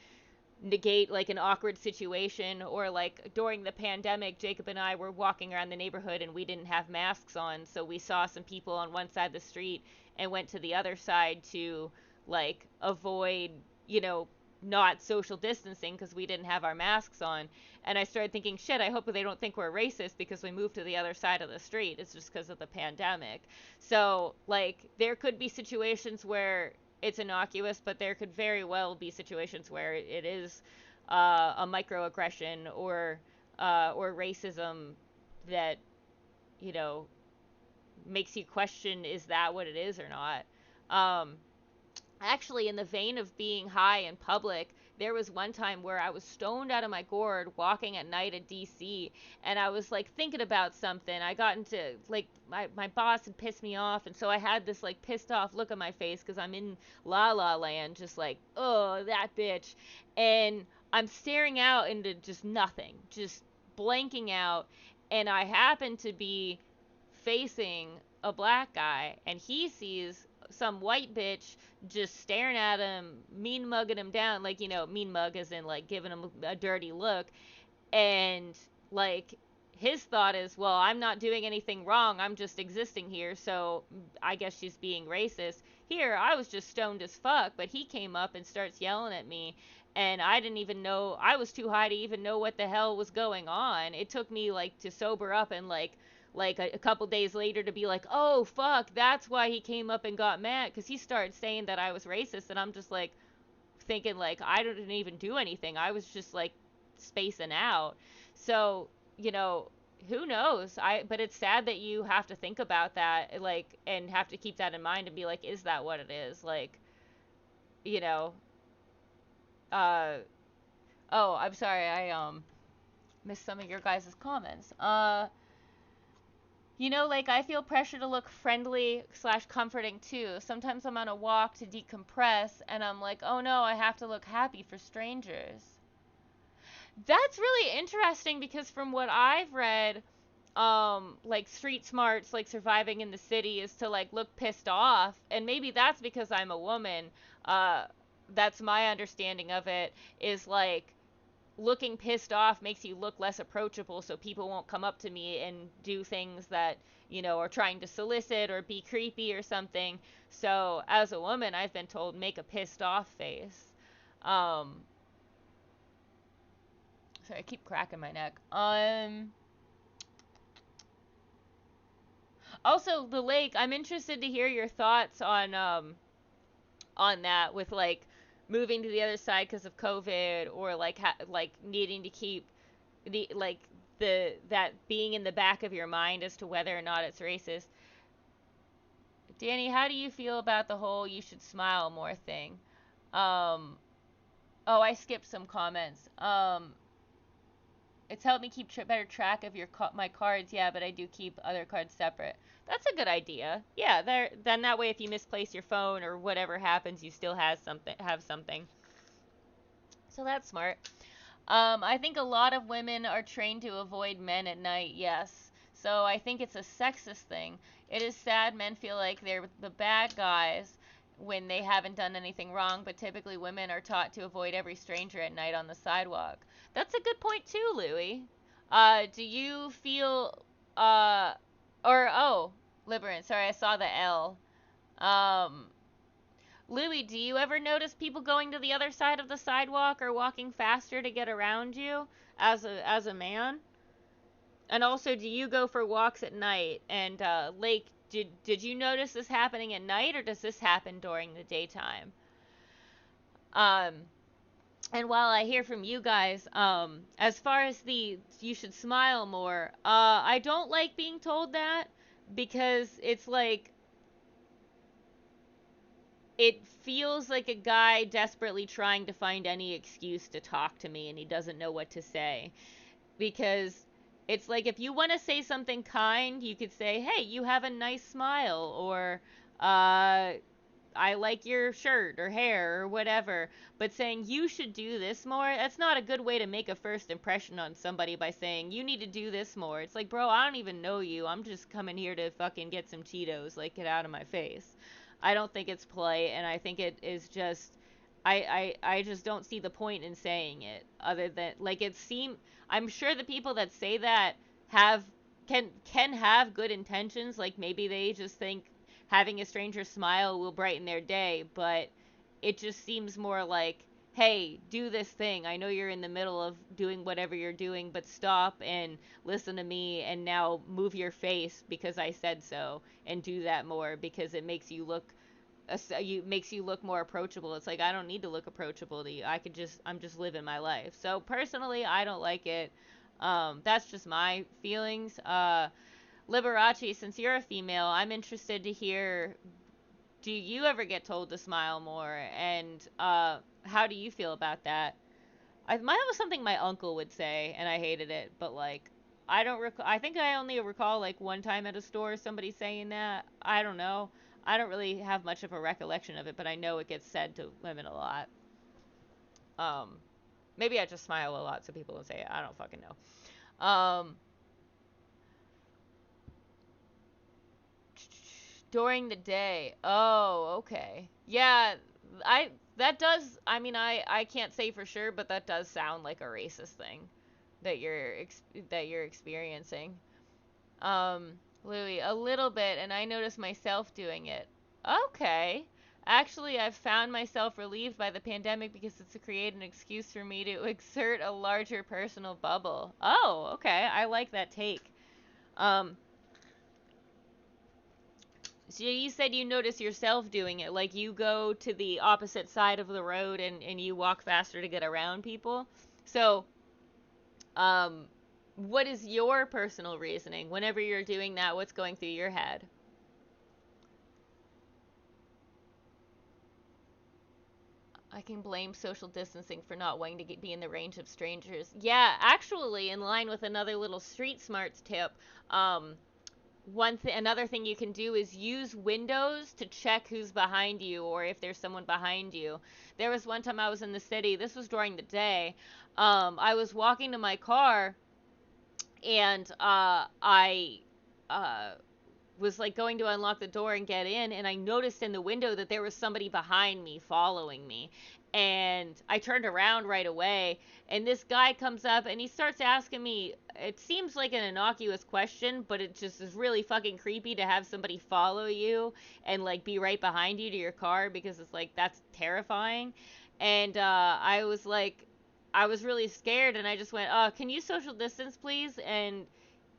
negate like an awkward situation. Or like during the pandemic, Jacob and I were walking around the neighborhood and we didn't have masks on, so we saw some people on one side of the street and went to the other side to like avoid, you know, not social distancing because we didn't have our masks on. And I started thinking, shit, I hope they don't think we're racist because we moved to the other side of the street. It's just because of the pandemic. So like there could be situations where it's innocuous, but there could very well be situations where it is a microaggression or racism that, you know, makes you question, is that what it is or not. Um, Actually, in the vein of being high in public, there was one time where I was stoned out of my gourd walking at night at DC, and I was like thinking about something. I got into like my boss had pissed me off, and so I had this like pissed off look on my face because I'm in La La Land, just like, oh, that bitch. And I'm staring out into just nothing, just blanking out, and I happen to be facing a black guy, and he sees some white bitch just staring at him, mean mugging him down, like, you know, mean mug as in like giving him a dirty look. And like his thought is, well, I'm not doing anything wrong, I'm just existing here, so I guess she's being racist. Here, I was just stoned as fuck, but he came up and starts yelling at me, and I didn't even know, I was too high to even know what the hell was going on. It took me like to sober up and like a couple days later to be like, oh fuck, that's why he came up and got mad, because he started saying that I was racist, and I'm just like thinking like I didn't even do anything, I was just like spacing out. So, you know, who knows? But it's sad that you have to think about that, like, and have to keep that in mind and be like, is that what it is? Like, you know, uh oh, I'm sorry, I missed some of your guys' comments. You know, like I feel pressure to look friendly slash comforting too. Sometimes I'm on a walk to decompress and I'm like, oh no, I have to look happy for strangers. That's really interesting because from what I've read, like street smarts, like surviving in the city, is to like look pissed off, and maybe that's because I'm a woman. Uh, that's my understanding of it. Is like looking pissed off makes you look less approachable, so people won't come up to me and do things that, you know, are trying to solicit or be creepy or something. So as a woman, I've been told make a pissed off face. Um, Sorry, I keep cracking my neck. Also, the lake. I'm interested to hear your thoughts on that, with like moving to the other side because of COVID, or like like needing to keep the like the that being in the back of your mind as to whether or not it's racist. Danny, how do you feel about the whole "you should smile more" thing? Um, oh, I skipped some comments. It's helped me keep better track of my cards. Yeah, but I do keep other cards separate. That's a good idea. Yeah, there. Then that way, if you misplace your phone or whatever happens, you still has something. Have something. So that's smart. I think a lot of women are trained to avoid men at night. Yes. So I think it's a sexist thing. It is sad men feel like they're the bad guys when they haven't done anything wrong, but typically women are taught to avoid every stranger at night on the sidewalk. That's a good point too, Louie. Do you feel or oh, Liberant, sorry, I saw the L. Um, Louie, do you ever notice people going to the other side of the sidewalk or walking faster to get around you as a man? And also, do you go for walks at night? And Lake, did you notice this happening at night, or does this happen during the daytime? Um, and while I hear from you guys, as far as the you should smile more, I don't like being told that because it's like it feels like a guy desperately trying to find any excuse to talk to me and he doesn't know what to say. Because it's like if you want to say something kind, you could say, "Hey, you have a nice smile," or uh I like your shirt or hair or whatever. But saying you should do this more, that's not a good way to make a first impression on somebody by saying you need to do this more. It's like, bro, I don't even know you. I'm just coming here to fucking get some Cheetos. Like, get out of my face. I don't think it's polite, and I think it is just. I just don't see the point in saying it other than like it seem I'm sure the people that say that have can have good intentions, like maybe they just think having a stranger smile will brighten their day, but it just seems more like, hey, do this thing. I know you're in the middle of doing whatever you're doing, but stop and listen to me and now move your face because I said so and do that more because it makes you look makes you look more approachable. It's like I don't need to look approachable to you. I'm just living my life. So personally, I don't like it. That's just my feelings. Liberace, since you're a female, I'm interested to hear, do you ever get told to smile more? And how do you feel about that? Mine was something my uncle would say, and I hated it, but like, I don't recall. I think I only recall like one time at a store somebody saying that. I don't know. I don't really have much of a recollection of it, but I know it gets said to women a lot. Um, Maybe I just smile a lot so people don't say it. I don't fucking know. During the day. Oh, okay. Yeah, I that does. I mean, I can't say for sure, but that does sound like a racist thing that you're experiencing. Louis, a little bit, and I notice myself doing it. Okay. Actually, I've found myself relieved by the pandemic because it's created an excuse for me to exert a larger personal bubble. Oh, okay. I like that take. Um, so you said you notice yourself doing it, like you go to the opposite side of the road and you walk faster to get around people. So, um, what is your personal reasoning whenever you're doing that? What's going through your head? I can blame social distancing for not wanting to be in the range of strangers. Yeah, actually, in line with another little street smarts tip, um, another thing you can do is use windows to check who's behind you or if there's someone behind you. There was one time I was in the city. This was during the day. I was walking to my car and I uh, was like going to unlock the door and get in, and I noticed in the window that there was somebody behind me following me. And I turned around right away, and this guy comes up and he starts asking me, it seems like an innocuous question, but it just is really fucking creepy to have somebody follow you and like be right behind you to your car because it's like that's terrifying. And I was really scared, and I just went, can you social distance, please? And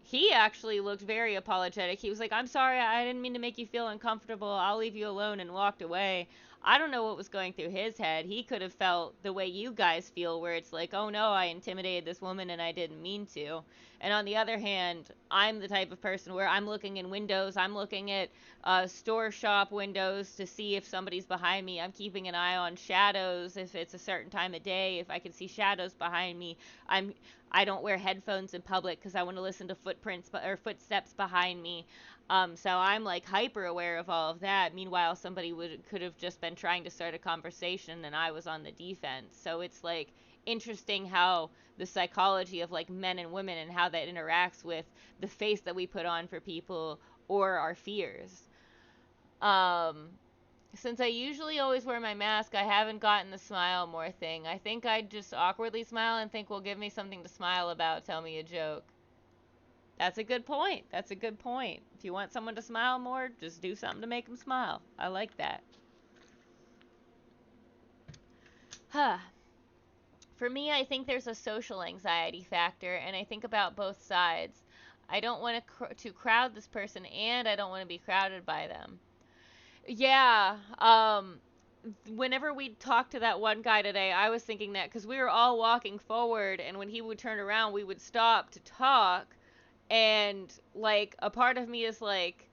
he actually looked very apologetic. He was like, I'm sorry, I didn't mean to make you feel uncomfortable. I'll leave you alone, and walked away. I don't know what was going through his head. He could have felt the way you guys feel, where it's like, oh no, I intimidated this woman and I didn't mean to. And on the other hand, I'm the type of person where I'm looking in windows, I'm looking at store shop windows to see if somebody's behind me. I'm keeping an eye on shadows if it's a certain time of day. If I can see shadows behind me, I'm I don't wear headphones in public because I want to listen to footprints or footsteps behind me. So I'm like hyper aware of all of that. Meanwhile, somebody could have just been trying to start a conversation and I was on the defense. So it's like interesting how the psychology of like men and women and how that interacts with the face that we put on for people or our fears. Um, since I usually always wear my mask, I haven't gotten the smile more thing. I think I'd just awkwardly smile and think, well, give me something to smile about, tell me a joke. That's a good point. That's a good point. If you want someone to smile more, just do something to make them smile. I like that. Huh. For me, I think there's a social anxiety factor, and I think about both sides. I don't want to crowd this person, and I don't want to be crowded by them. Yeah. Whenever we talked to that one guy today, I was thinking that because we were all walking forward, and when he would turn around, we would stop to talk. And, like, a part of me is like,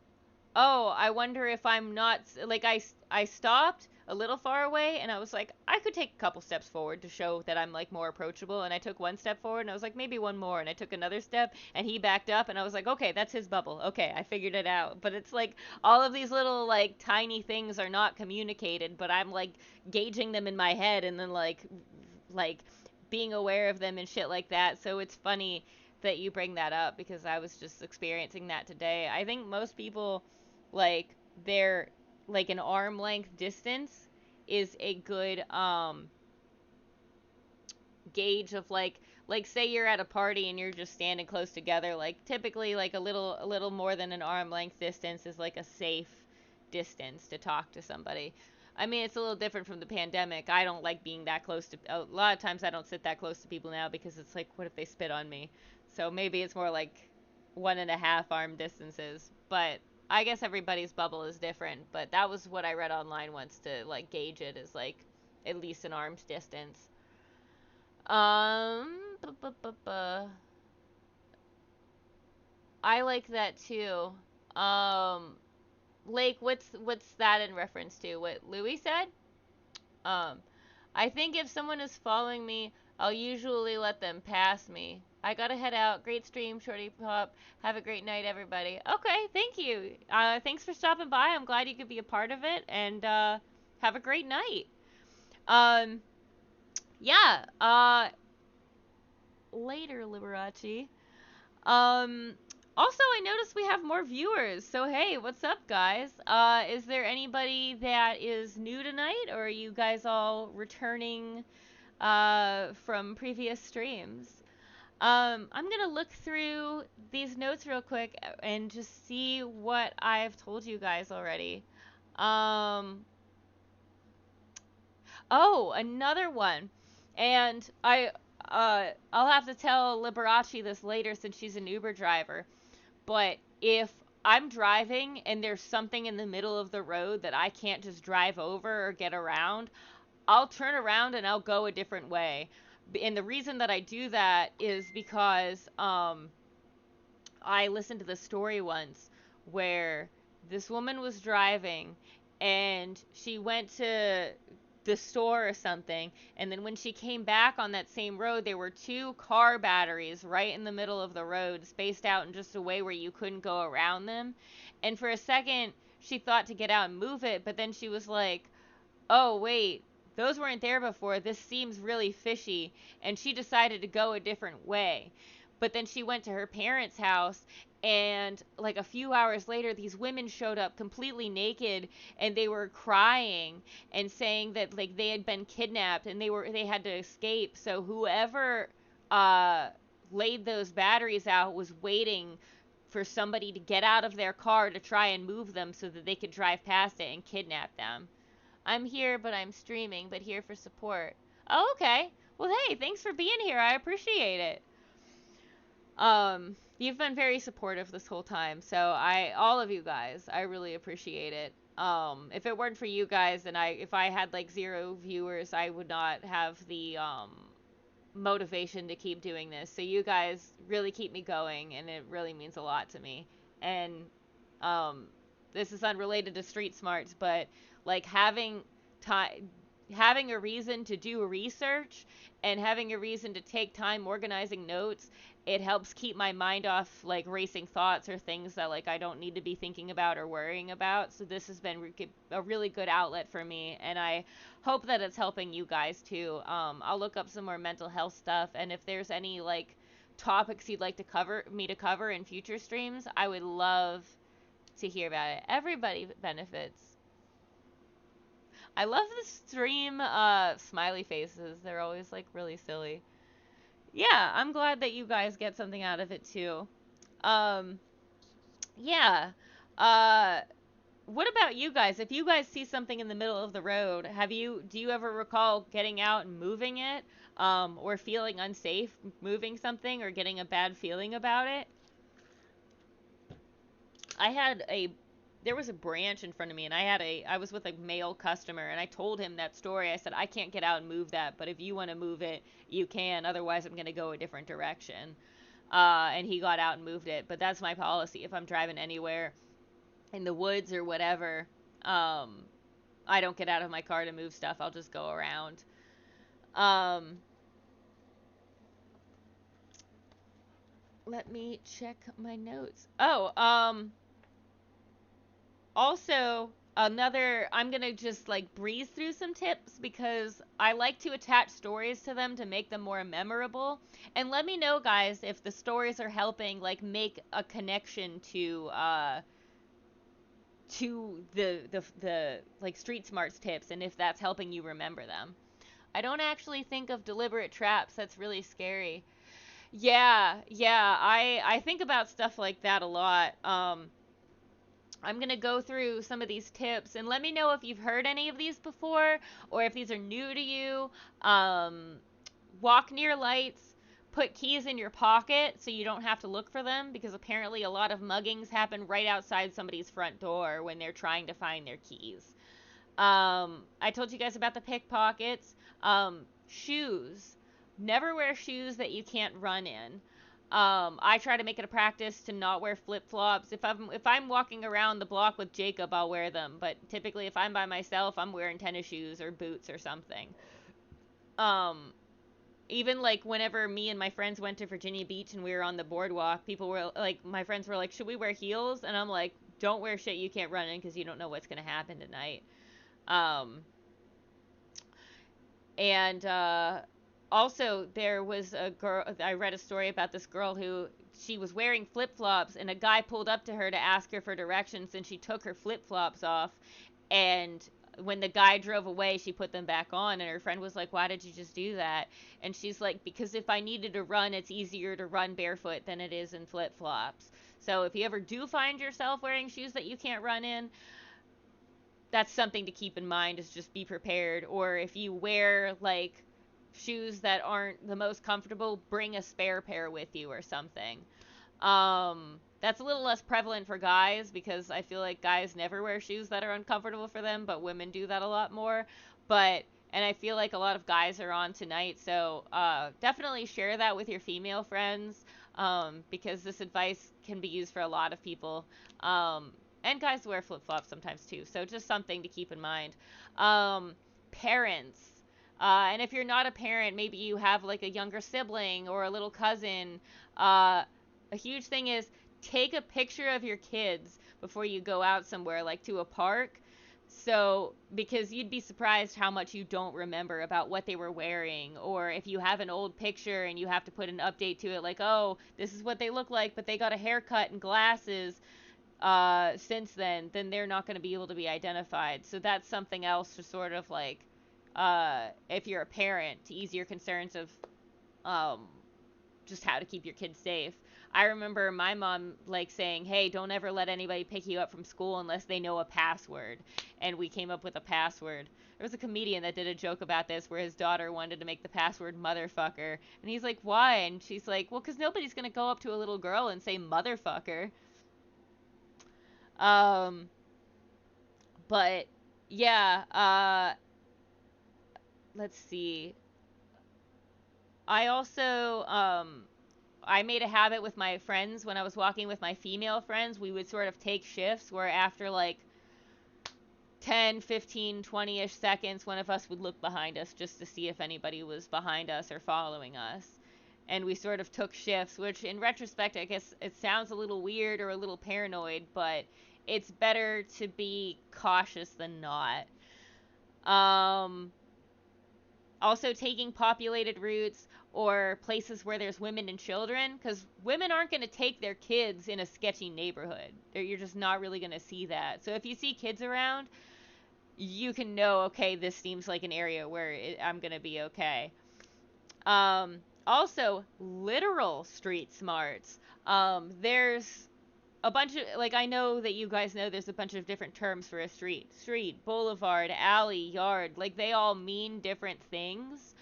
oh, I wonder if I'm not like I stopped a little far away and I was like I could take a couple steps forward to show that I'm like more approachable, and I took one step forward and I was like maybe one more, and I took another step and he backed up and I was like okay, that's his bubble. Okay, I figured it out. But it's like all of these little like tiny things are not communicated, but I'm like gauging them in my head and then like being aware of them and shit like that. So it's funny that you bring that up because I was just experiencing that today. I think most people like they're like an arm length distance is a good gauge of like say you're at a party and you're just standing close together, like typically like a little more than an arm length distance is like a safe distance to talk to somebody. I mean, it's a little different from the pandemic. I don't like being that close to a lot of times I don't sit that close to people now because it's like what if they spit on me? So maybe it's more like 1.5 arm distances. But I guess everybody's bubble is different, but that was what I read online once to like gauge it as like at least an arm's distance. Bu- bu- bu- bu. I like that too. Um, Lake, what's that in reference to? What Louis said? Um, I think if someone is following me, I'll usually let them pass me. I gotta head out. Great stream, Shorty Pop. Have a great night, everybody. Okay, thank you. Thanks for stopping by. I'm glad you could be a part of it, and have a great night. Um, yeah. Later, Liberace. Um, also, I noticed we have more viewers. So, hey, what's up, guys? Is there anybody that is new tonight, or are you guys all returning from previous streams? I'm gonna look through these notes real quick and just see what I've told you guys already. Um, oh, another one. And I'll have to tell Liberace this later since she's an Uber driver. But if I'm driving and there's something in the middle of the road that I can't just drive over or get around, I'll turn around and I'll go a different way. And the reason that I do that is because I listened to the story once where this woman was driving and she went to the store or something, and then when she came back on that same road there were two car batteries right in the middle of the road, spaced out in just a way where you couldn't go around them. And for a second she thought to get out and move it, but then she was like, oh wait, those weren't there before, this seems really fishy, and she decided to go a different way. But then she went to her parents' house, and like a few hours later these women showed up completely naked, and they were crying and saying that like they had been kidnapped and they had to escape. So whoever uh laid those batteries out was waiting for somebody to get out of their car to try and move them so that they could drive past it and kidnap them. I'm here, but I'm streaming, but here for support. Oh, okay. Well, hey, thanks for being here. I appreciate it. You've been very supportive this whole time, so all of you guys, I really appreciate it. If it weren't for you guys, then if I had like 0 viewers, I would not have the motivation to keep doing this. So you guys really keep me going, and it really means a lot to me. And um, this is unrelated to street smarts, but like time, having a reason to do research and having a reason to take time organizing notes, it helps keep my mind off like racing thoughts or things that like I don't need to be thinking about or worrying about. So this has been a really good outlet for me, and I hope that it's helping you guys too. I'll look up some more mental health stuff, and if there's any like topics you'd like to cover in future streams, I would love to hear about it. Everybody benefits. I love the stream smiley faces. They're always like really silly. Yeah, I'm glad that you guys get something out of it too. Um, yeah. Uh, what about you guys? If you guys see something in the middle of the road, do you ever recall getting out and moving it, or feeling unsafe moving something, or getting a bad feeling about it? I had a there was a branch in front of me, and I was with a male customer, and I told him that story. I said, I can't get out and move that, but if you want to move it, you can. Otherwise, I'm going to go a different direction. And he got out and moved it. But that's my policy. If I'm driving anywhere in the woods or whatever, um, I don't get out of my car to move stuff. I'll just go around. Um, Let me check my notes. Also, I'm gonna just like breeze through some tips because I like to attach stories to them to make them more memorable. And let me know, guys, if the stories are helping like make a connection to the like street smarts tips, and if that's helping you remember them. I don't actually think of deliberate traps. That's really scary. Yeah, yeah. I think about stuff like that a lot. I'm going to go through some of these tips and let me know if you've heard any of these before or if these are new to you. Um, Walk near lights. Put keys in your pocket so you don't have to look for them because apparently a lot of muggings happen right outside somebody's front door when they're trying to find their keys. I told you guys about the pickpockets. Shoes. Never wear shoes that you can't run in. I try to make it a practice to not wear flip flops. If I'm walking around the block with Jacob, I'll wear them. But typically, if I'm by myself, I'm wearing tennis shoes or boots or something. Um, Even like whenever me and my friends went to Virginia Beach and we were on the boardwalk, people were like, my friends were like, "Should we wear heels?" And I'm like, "Don't wear shit you can't run in because you don't know what's gonna happen tonight." Um, and Also, there was a girl. I read a story about this girl who she was wearing flip flops, and a guy pulled up to her to ask her for directions, and she took her flip flops off. And when the guy drove away, she put them back on, and her friend was like, "Why did you just do that?" And she's like, "Because if I needed to run, it's easier to run barefoot than it is in flip flops. So if you ever do find yourself wearing shoes that you can't run in, that's something to keep in mind, is just be prepared. Or if you wear like shoes that aren't the most comfortable, bring a spare pair with you or something." That's a little less prevalent for guys because I feel like guys never wear shoes that are uncomfortable for them, but women do that a lot more. But and I feel like a lot of guys are on tonight, so definitely share that with your female friends, because this advice can be used for a lot of people. Um, and guys wear flip flops sometimes too, so just something to keep in mind. Parents. And if you're not a parent, maybe you have like a younger sibling or a little cousin. A huge thing is take a picture of your kids before you go out somewhere, like to a park. So, because you'd be surprised how much you don't remember about what they were wearing, or if you have an old picture and you have to put an update to it, like, "Oh, this is what they look like, but they got a haircut and glasses since then they're not going to be able to be identified." So that's something else to sort of like, if you're a parent, to ease your concerns of um, just how to keep your kids safe. I remember my mom like saying, "Hey, don't ever let anybody pick you up from school unless they know a password." And we came up with a password. There was a comedian that did a joke about this where his daughter wanted to make the password motherfucker. And he's like, "Why?" And she's like, "Well, because nobody's going to go up to a little girl and say motherfucker." Um, but yeah, let's see. I also I made a habit with my friends when I was walking with my female friends. We would sort of take shifts where after like 10, 15, 20-ish seconds, one of us would look behind us just to see if anybody was behind us or following us. And we sort of took shifts, which in retrospect, I guess it sounds a little weird or a little paranoid, but it's better to be cautious than not. Um, Also, taking populated routes or places where there's women and children, because women aren't going to take their kids in a sketchy neighborhood. You're just not really going to see that. So if you see kids around, you can know, okay, this seems like an area where I'm going to be okay. Also, literal street smarts. There's a bunch of, like, I know that you guys know there's a bunch of different terms for a street, boulevard, alley, yard, like they all mean different things.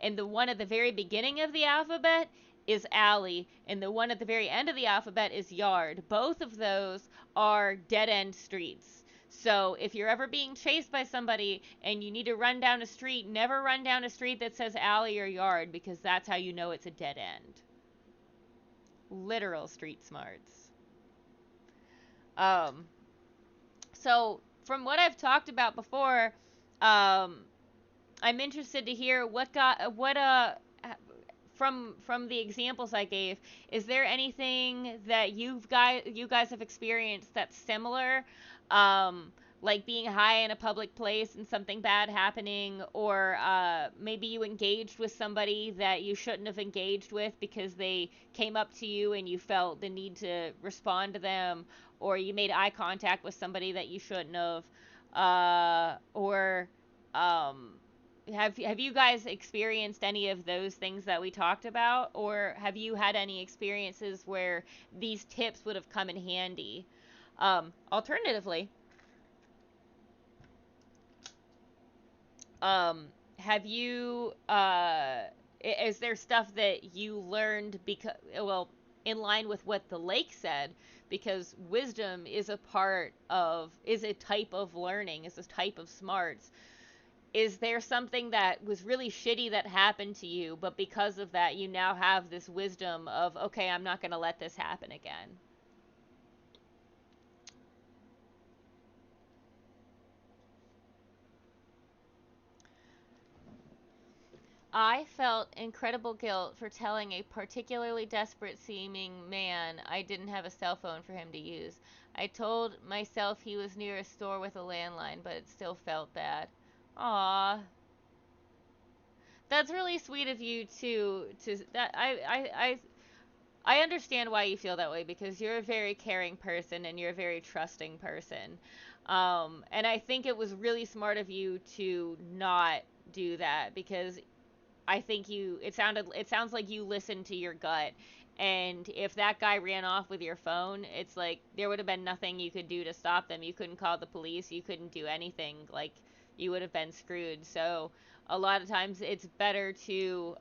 And the one at the very beginning of the alphabet is alley, and the one at the very end of the alphabet is yard. Both of those are dead end streets. So if you're ever being chased by somebody and you need to run down a street, never run down a street that says alley or yard, because that's how you know it's a dead end. Literal street smarts. Um, so from what I've talked about before, um, I'm interested to hear what from the examples I gave, is there anything that you guys have experienced that's similar? Um, like being high in a public place and something bad happening, or maybe you engaged with somebody that you shouldn't have engaged with because they came up to you and you felt the need to respond to them, or you made eye contact with somebody that you shouldn't have, or um, have you guys experienced any of those things that we talked about, or have you had any experiences where these tips would have come in handy? Alternatively, um, have you is there stuff that you learned because, well, in line with what the lake said, because wisdom is a type of learning, is a type of smarts. Is there something that was really shitty that happened to you, but because of that, you now have this wisdom of, okay, I'm not going to let this happen again? I felt incredible guilt for telling a particularly desperate seeming man I didn't have a cell phone for him to use. I told myself he was near a store with a landline, but it still felt bad. Aw, that's really sweet of you to that I understand why you feel that way, because you're a very caring person and you're a very trusting person. And I think it was really smart of you to not do that, because I think it sounds like you listened to your gut. And if that guy ran off with your phone, it's like there would have been nothing you could do to stop them. You couldn't call the police, you couldn't do anything. Like, you would have been screwed. So a lot of times it's better to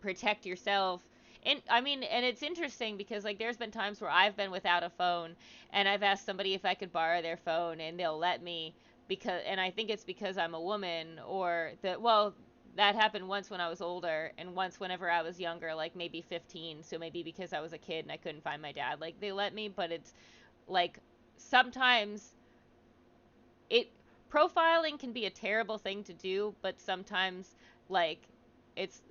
protect yourself. And I mean, and it's interesting because, like, there's been times where I've been without a phone and I've asked somebody if I could borrow their phone and they'll let me, because, and I think it's because I'm a woman, or that, well, that happened once when I was older, and once whenever I was younger, like maybe 15. So maybe because I was a kid and I couldn't find my dad, like they let me. But it's like, sometimes it profiling can be a terrible thing to do, but sometimes, like, it's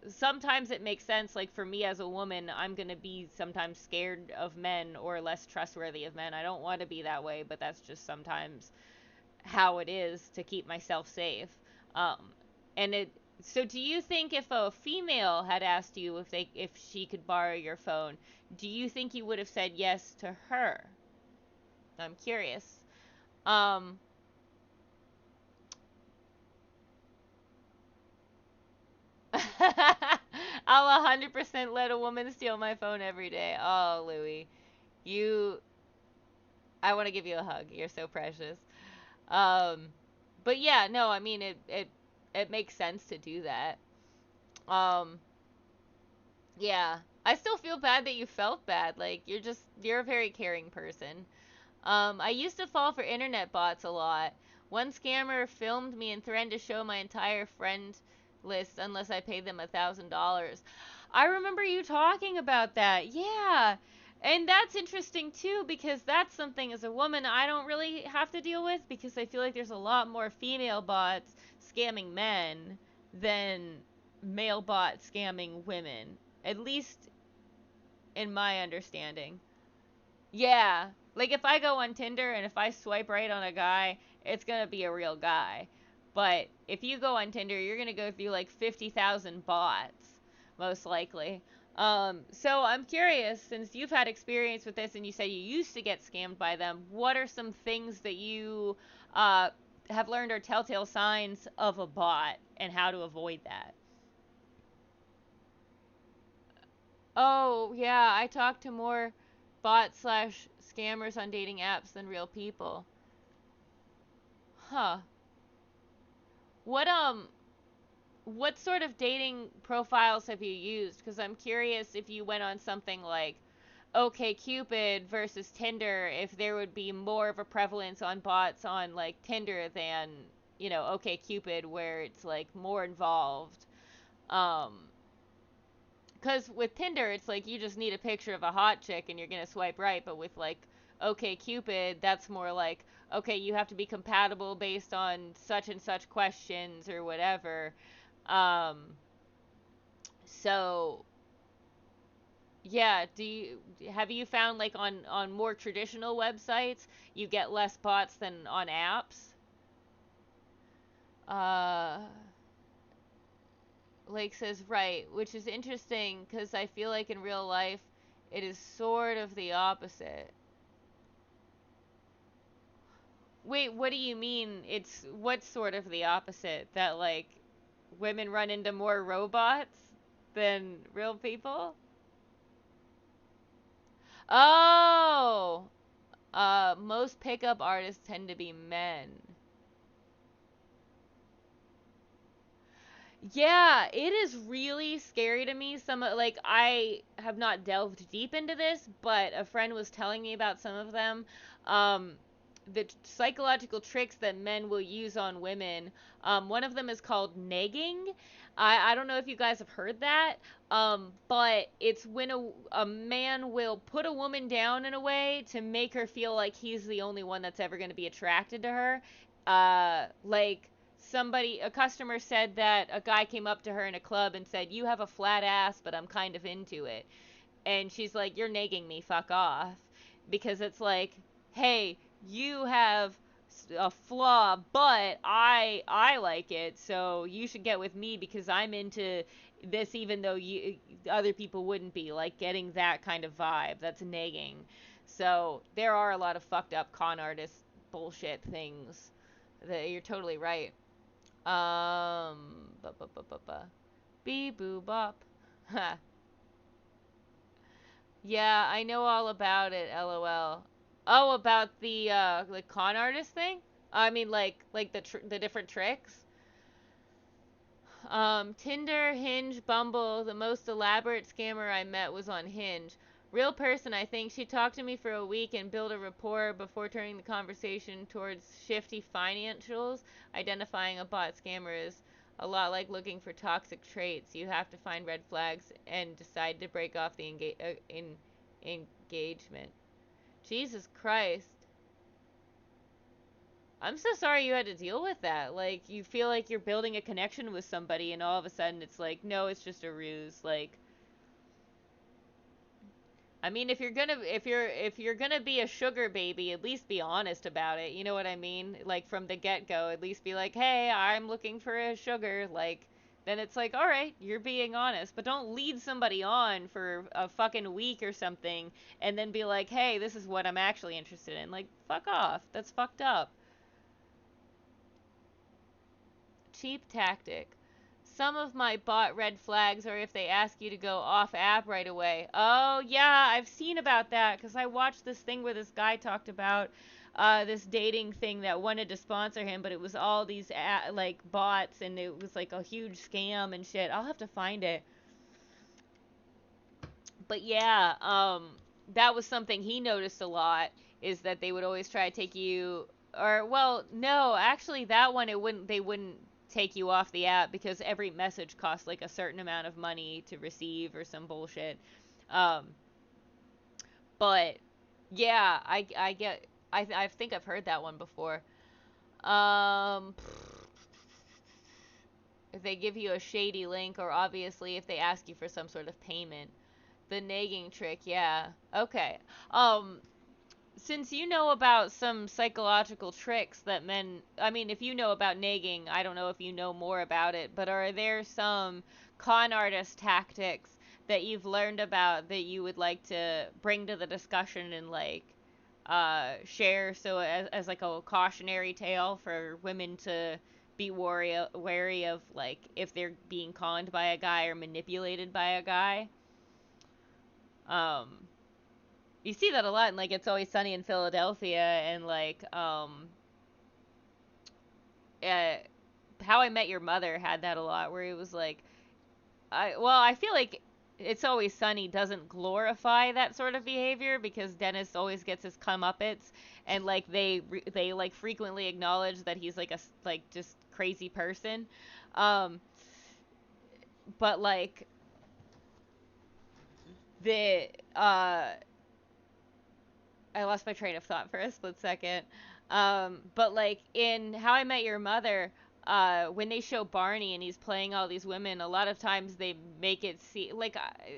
sometimes it makes sense. Like, for me as a woman, I'm going to be sometimes scared of men or less trustworthy of men. I don't want to be that way, but that's just sometimes how it is to keep myself safe. Um, and it so do you think if a female had asked you if she could borrow your phone, do you think you would have said yes to her? I'm curious. Um, I'll 100% let a woman steal my phone every day. Oh, Louie, you I want to give you a hug. You're so precious. Um, but yeah, no, I mean, it makes sense to do that. Um, Yeah. I still feel bad that you felt bad. Like, you're a very caring person. I used to fall for internet bots a lot. One scammer filmed me and threatened to show my entire friend list unless I paid them $1,000. I remember you talking about that. Yeah. And that's interesting too, because that's something as a woman I don't really have to deal with, because I feel like there's a lot more female bots scamming men than male bots scamming women. At least in my understanding. Yeah. Like, if I go on Tinder and if I swipe right on a guy, it's going to be a real guy. But if you go on Tinder, you're going to go through like 50,000 bots, most likely. So I'm curious, since you've had experience with this and you said you used to get scammed by them, what are some things that you uh, have learned are telltale signs of a bot and how to avoid that? Oh, yeah, I talk to more bots slash scammers on dating apps than real people. Huh. What what sort of dating profiles have you used? Because I'm curious if you went on something like OkCupid versus Tinder, if there would be more of a prevalence on bots on like Tinder than, OkCupid, where it's like more involved. Um, because with Tinder, it's like you just need a picture of a hot chick and you're gonna swipe right. But with like OkCupid, that's more like, okay, you have to be compatible based on such and such questions or whatever. Um, so yeah, have you found like on more traditional websites you get less bots than on apps? Uh, Lake says right, which is interesting because I feel like in real life it is sort of the opposite. Wait, what do you mean? It's what's sort of the opposite? That like women run into more robots than real people? Oh, most pickup artists tend to be men. Yeah, it is really scary to me. Like I have not delved deep into this, but a friend was telling me about some of them. Um, the psychological tricks that men will use on women. One of them is called negging. I don't know if you guys have heard that, but it's when a man will put a woman down in a way to make her feel like he's the only one that's ever going to be attracted to her. Like a customer said that a guy came up to her in a club and said, "You have a flat ass, but I'm kind of into it." And she's like, "You're nagging me, fuck off." Because it's like, "Hey, you have a flaw, but I like it, so you should get with me because I'm into this even though you other people wouldn't be." Like getting that kind of vibe. That's nagging. So, there are a lot of fucked up con artist bullshit things. That you're totally right. Ba ba ba ba ba. Bee boo bop. Ha. Yeah, I know all about it, LOL. Oh, about the con artist thing? I mean like the different tricks. Tinder, Hinge, Bumble, the most elaborate scammer I met was on Hinge. Real person, I think. She talked to me for a week and built a rapport before turning the conversation towards shifty financials. Identifying a bot scammer is a lot like looking for toxic traits. You have to find red flags and decide to break off the engagement. Jesus Christ. I'm so sorry you had to deal with that. Like, you feel like you're building a connection with somebody, and all of a sudden it's like, no, it's just a ruse. Like, I mean, if you're gonna be a sugar baby, at least be honest about it. You know what I mean? Like from the get go, at least be like, hey, I'm looking for a sugar. Like, then it's like, all right, you're being honest, but don't lead somebody on for a fucking week or something, and then be like, hey, this is what I'm actually interested in. Like, fuck off. That's fucked up. Cheap tactic. Some of my bot red flags are if they ask you to go off app right away. Oh, yeah, I've seen about that because I watched this thing where this guy talked about this dating thing that wanted to sponsor him, but it was all these like bots and it was like a huge scam and shit. I'll have to find it. But yeah, that was something he noticed a lot is that they would always try to take you or well, no, actually that one they wouldn't take you off the app because every message costs like a certain amount of money to receive or some bullshit. Um, but yeah, I think I've heard that one before. Um, if they give you a shady link or obviously if they ask you for some sort of payment. The nagging trick, yeah. Okay. Um, since you know about some psychological tricks that men, I mean, if you know about nagging, I don't know if you know more about it, but are there some con artist tactics that you've learned about that you would like to bring to the discussion and like share so as like a cautionary tale for women to be wary of like if they're being conned by a guy or manipulated by a guy? Um, you see that a lot, and like It's Always Sunny in Philadelphia, and like uh, How I Met Your Mother had that a lot, where it was like, I feel like It's Always Sunny doesn't glorify that sort of behavior because Dennis always gets his comeuppance, and like they like frequently acknowledge that he's like like just crazy person, um, but like the I lost my train of thought for a split second. But like in How I Met Your Mother, when they show Barney and he's playing all these women, a lot of times they make it see like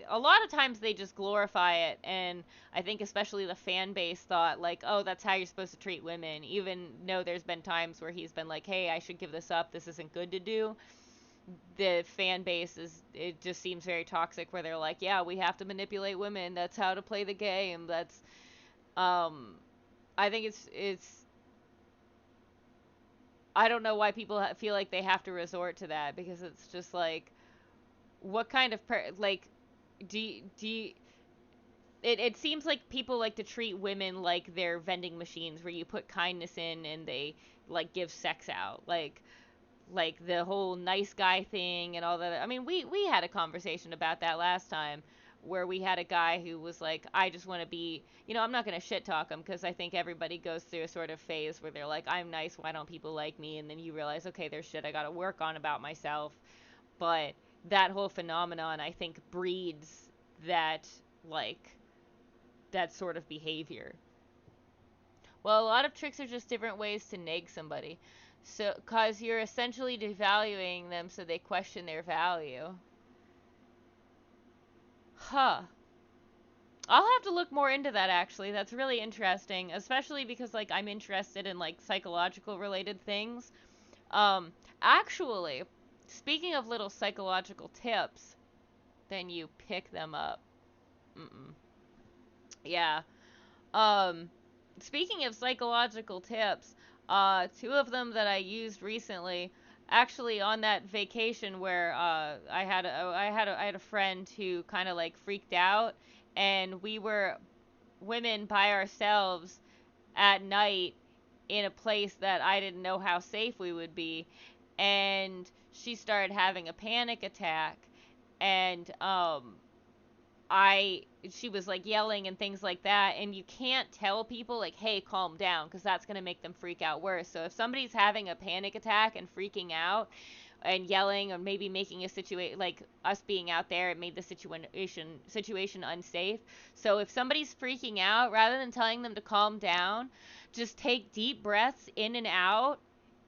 a lot of times they just glorify it, and I think especially the fan base thought like, oh, that's how you're supposed to treat women, even though there's been times where he's been like, hey, I should give this up. This isn't good to do. The fan base is it just seems very toxic where they're like, yeah, we have to manipulate women. That's how to play the game. That's um I think it's I don't know why people feel like they have to resort to that because it's just like what kind of like do you, it seems like people like to treat women like they're vending machines where you put kindness in and they like give sex out like the whole nice guy thing and all that. I mean, we had a conversation about that last time where we had a guy who was like, I just want to be, I'm not going to shit talk him because I think everybody goes through a sort of phase where they're like, I'm nice, why don't people like me? And then you realize, okay, there's shit I got to work on about myself. But that whole phenomenon, I think, breeds that, like, that sort of behavior. Well, a lot of tricks are just different ways to nag somebody. So, cause you're essentially devaluing them so they question their value. Huh. I'll have to look more into that actually. That's really interesting, especially because like I'm interested in like psychological related things. Um Actually, speaking of little psychological tips, then you pick them up. Mm-mm. Yeah. Um, Speaking of psychological tips, two of them that I used recently, actually on that vacation where I had a friend who kind of like freaked out, and we were women by ourselves at night in a place that I didn't know how safe we would be, and she started having a panic attack, and I she was like yelling and things like that, and you can't tell people like, hey, calm down, because that's going to make them freak out worse. So if somebody's having a panic attack and freaking out and yelling or maybe making a situation like us being out there, it made the situation unsafe. So if somebody's freaking out, rather than telling them to calm down, just take deep breaths in and out,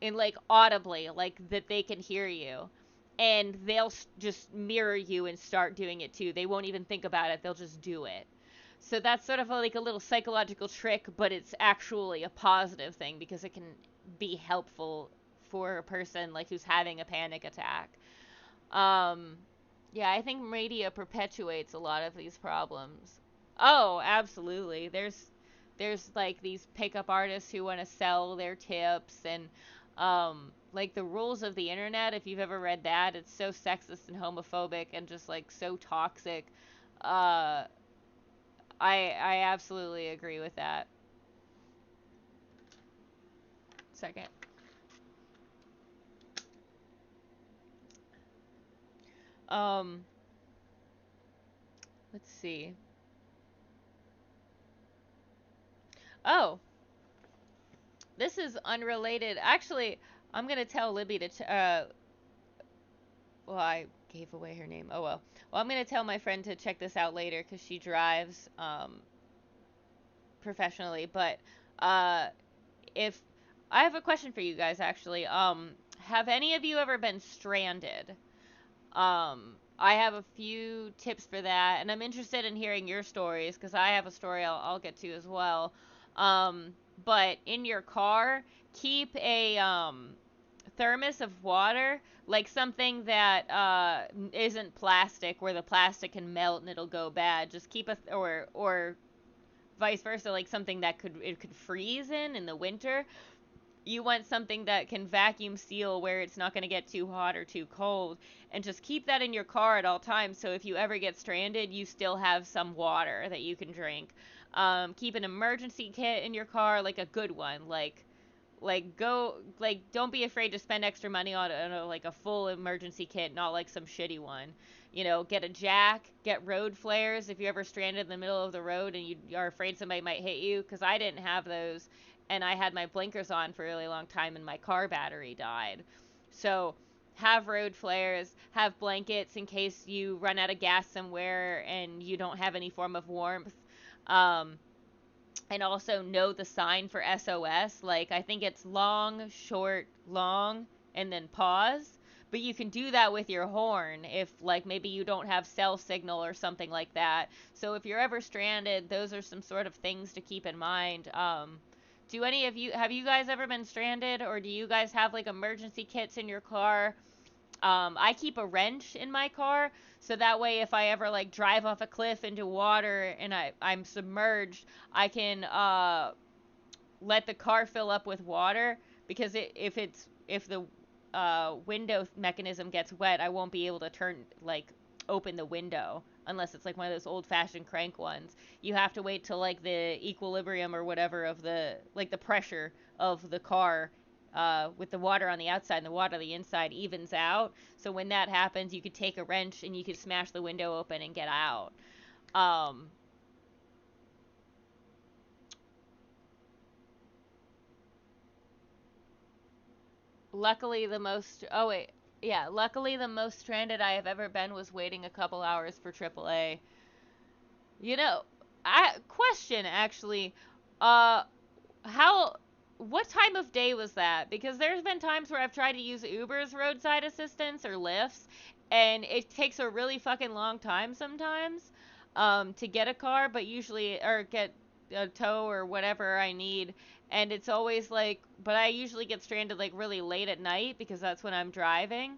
and like audibly, like that they can hear you, and they'll just mirror you and start doing it too. They won't even think about it, they'll just do it. So that's sort of like a little psychological trick, but it's actually a positive thing because it can be helpful for a person like who's having a panic attack. Um, yeah, I think media perpetuates a lot of these problems. Oh, absolutely. There's like these pickup artists who want to sell their tips, and like the rules of the internet, if you've ever read that, it's so sexist and homophobic and just like so toxic. Uh I absolutely agree with that. Second. Um let's see. Oh, this is unrelated. Actually, I'm going to tell Libby to well, I gave away her name. Oh well. Well, I'm gonna tell my friend to check this out later because she drives professionally. But uh, if I have a question for you guys, actually, have any of you ever been stranded? I have a few tips for that, and I'm interested in hearing your stories because I have a story I'll get to as well. But in your car, keep a thermos of water, like something that isn't plastic, where the plastic can melt and it'll go bad. Just keep or vice versa, like something that it could freeze in the winter. You want something that can vacuum seal where it's not going to get too hot or too cold, and just keep that in your car at all times so if you ever get stranded you still have some water that you can drink. Keep an emergency kit in your car, like a good one, like go like don't be afraid to spend extra money on like a full emergency kit, not like some shitty one. Get a jack, get road flares if you're ever stranded in the middle of the road and you are afraid somebody might hit you, because I didn't have those, and I had my blinkers on for a really long time and my car battery died. So have road flares, have blankets in case you run out of gas somewhere and you don't have any form of warmth. Um, and also know the sign for SOS. Like, I think it's long, short, long, and then pause. But you can do that with your horn if, like, maybe you don't have cell signal or something like that. So if you're ever stranded, those are some sort of things to keep in mind. Do any of you, have you guys ever been stranded, or do you guys have, like, emergency kits in your car? I keep a wrench in my car, so that way if I ever like drive off a cliff into water and I'm submerged, I can let the car fill up with water, because if the window mechanism gets wet, I won't be able to open the window unless it's like one of those old fashioned crank ones. You have to wait till like the equilibrium or whatever of the pressure of the car with the water on the outside and the water on the inside evens out. So when that happens, you could take a wrench and you could smash the window open and get out. Um, Luckily, luckily the most stranded I have ever been was waiting a couple hours for AAA. You know, I question actually, uh, how, what time of day was that? Because there's been times where I've tried to use Uber's roadside assistance or Lyft's, and it takes a really fucking long time sometimes, to get a car, but usually, or get a tow or whatever I need. And it's always like, but I usually get stranded like really late at night because that's when I'm driving.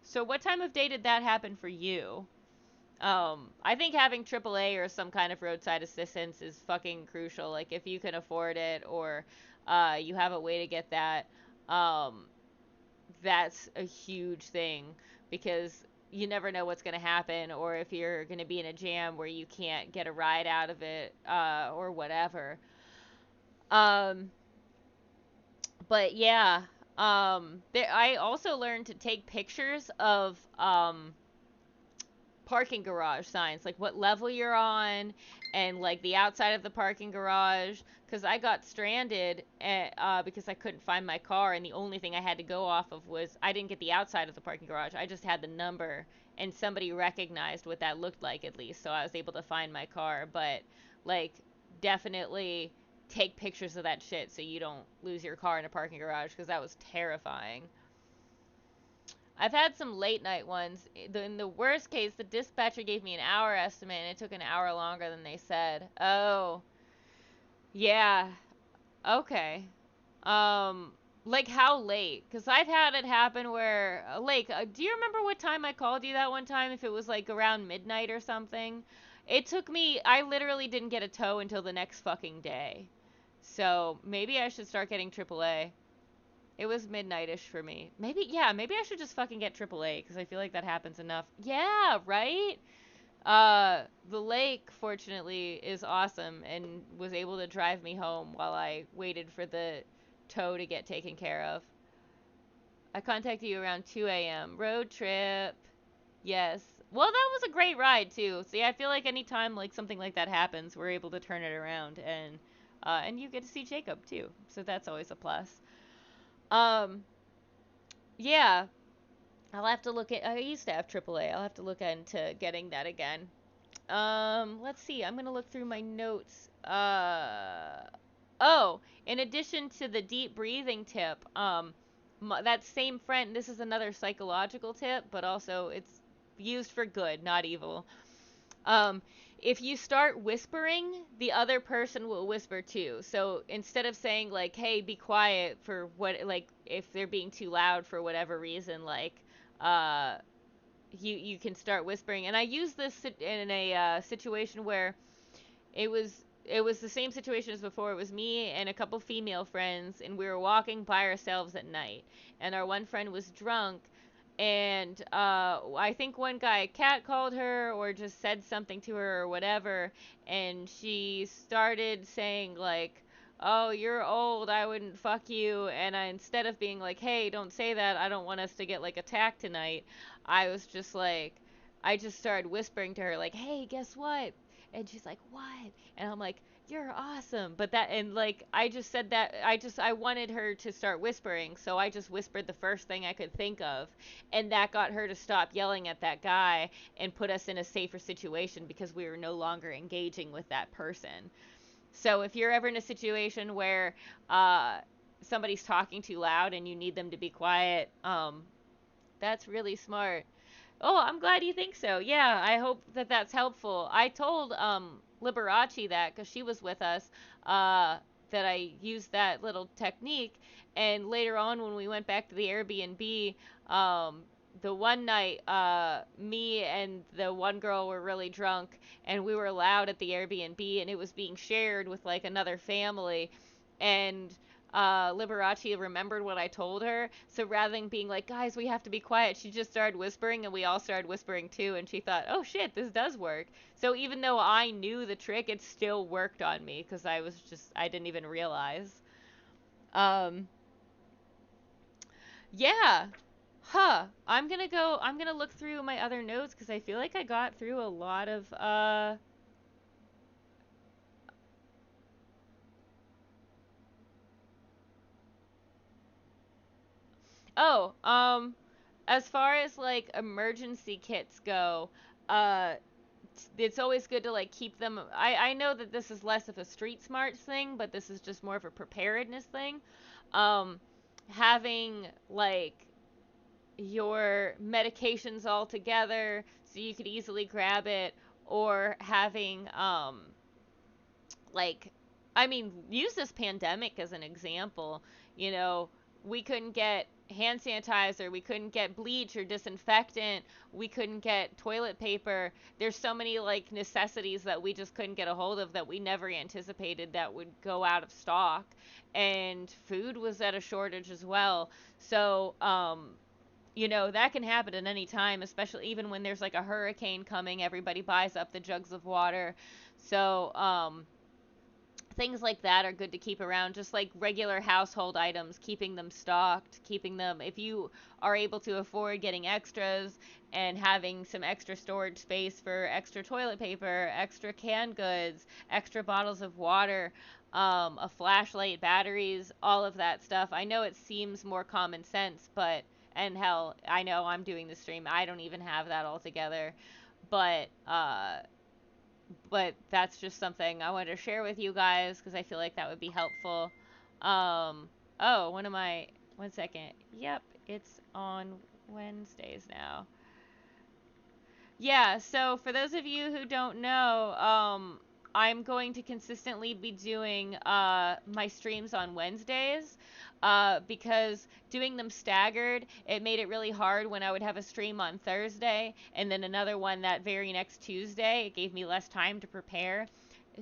So what time of day did that happen for you? I think having AAA or some kind of roadside assistance is fucking crucial. Like, if you can afford it, or you have a way to get that, um, that's a huge thing, because you never know what's going to happen, or if you're going to be in a jam where you can't get a ride out of it, or whatever. Um, but yeah, I also learned to take pictures of parking garage signs, like what level you're on, and like the outside of the parking garage, because I got stranded because I couldn't find my car, and the only thing I had to go off of was, I didn't get the outside of the parking garage, I just had the number, and somebody recognized what that looked like, at least, so I was able to find my car. But like, definitely take pictures of that shit so you don't lose your car in a parking garage, because that was terrifying. I've had some late night ones. In the worst case, the dispatcher gave me an hour estimate, and it took an hour longer than they said. Oh, yeah. Okay. Um, like how late? Because I've had it happen where, do you remember what time I called you that one time? If it was like around midnight or something? It took me, I literally didn't get a tow until the next fucking day. So maybe I should start getting AAA. It was midnightish for me. Maybe, yeah, maybe I should just fucking get AAA, because I feel like that happens enough. Yeah, right? The lake, fortunately, is awesome and was able to drive me home while I waited for the tow to get taken care of. I contacted you around 2 a.m. Road trip. Yes. Well, that was a great ride, too. See, I feel like anytime, like, something like that happens, we're able to turn it around, and you get to see Jacob, too. So that's always a plus. Um, yeah, I'll have to look at. I used to have AAA. I'll have to look into getting that again. Let's see. I'm gonna look through my notes. Oh, in addition to the deep breathing tip, that same friend. This is another psychological tip, but also it's used for good, not evil. Um, if you start whispering, the other person will whisper too. So instead of saying like, "Hey, be quiet," for what, like, if they're being too loud for whatever reason, like, uh, you can start whispering. And I use this in a situation where it was the same situation as before. It was me and a couple female friends, and we were walking by ourselves at night. And our one friend was drunk, and I think one guy cat called her or just said something to her or whatever, and she started saying like, oh, you're old, I wouldn't fuck you. And I, instead of being like, hey, don't say that, I don't want us to get like attacked tonight, I was just like, I just started whispering to her, like, hey, guess what? And she's like, what? And I'm like, you're awesome. But that, and like, I just said that, I wanted her to start whispering. So I just whispered the first thing I could think of. And that got her to stop yelling at that guy and put us in a safer situation because we were no longer engaging with that person. So if you're ever in a situation where uh, somebody's talking too loud and you need them to be quiet, that's really smart. Oh, I'm glad you think so. Yeah, I hope that that's helpful. I told Liberace that because she was with us, that I used that little technique, and later on when we went back to the Airbnb, um, the one night, me and the one girl were really drunk, and we were loud at the Airbnb, and it was being shared with like another family, and Liberace remembered what I told her. So rather than being like, guys, we have to be quiet, she just started whispering, and we all started whispering too. And she thought, oh shit, this does work. So even though I knew the trick, it still worked on me because I didn't even realize. Um, yeah. Huh. I'm gonna look through my other notes because I feel like I got through a lot of, oh, as far as like emergency kits go, uh, it's always good to like keep them. I know that this is less of a street smarts thing, but this is just more of a preparedness thing. Um, having like your medications all together so you could easily grab it, or having like, I mean, use this pandemic as an example. You know, we couldn't get hand sanitizer, we couldn't get bleach or disinfectant, we couldn't get toilet paper. There's so many like necessities that we just couldn't get a hold of that we never anticipated that would go out of stock. And food was at a shortage as well. So, that can happen at any time, especially even when there's like a hurricane coming, everybody buys up the jugs of water. So, things like that are good to keep around, just like regular household items, keeping them stocked, keeping them, if you are able to afford getting extras and having some extra storage space for extra toilet paper, extra canned goods, extra bottles of water, a flashlight, batteries, all of that stuff. I know it seems more common sense, but, and hell, I know I'm doing the stream, I don't even have that all together. But that's just something I wanted to share with you guys because I feel like that would be helpful. Oh, one second. Yep, it's on Wednesdays now. Yeah, so for those of you who don't know, I'm going to consistently be doing my streams on Wednesdays because doing them staggered, it made it really hard when I would have a stream on Thursday and then another one that very next Tuesday. It gave me less time to prepare.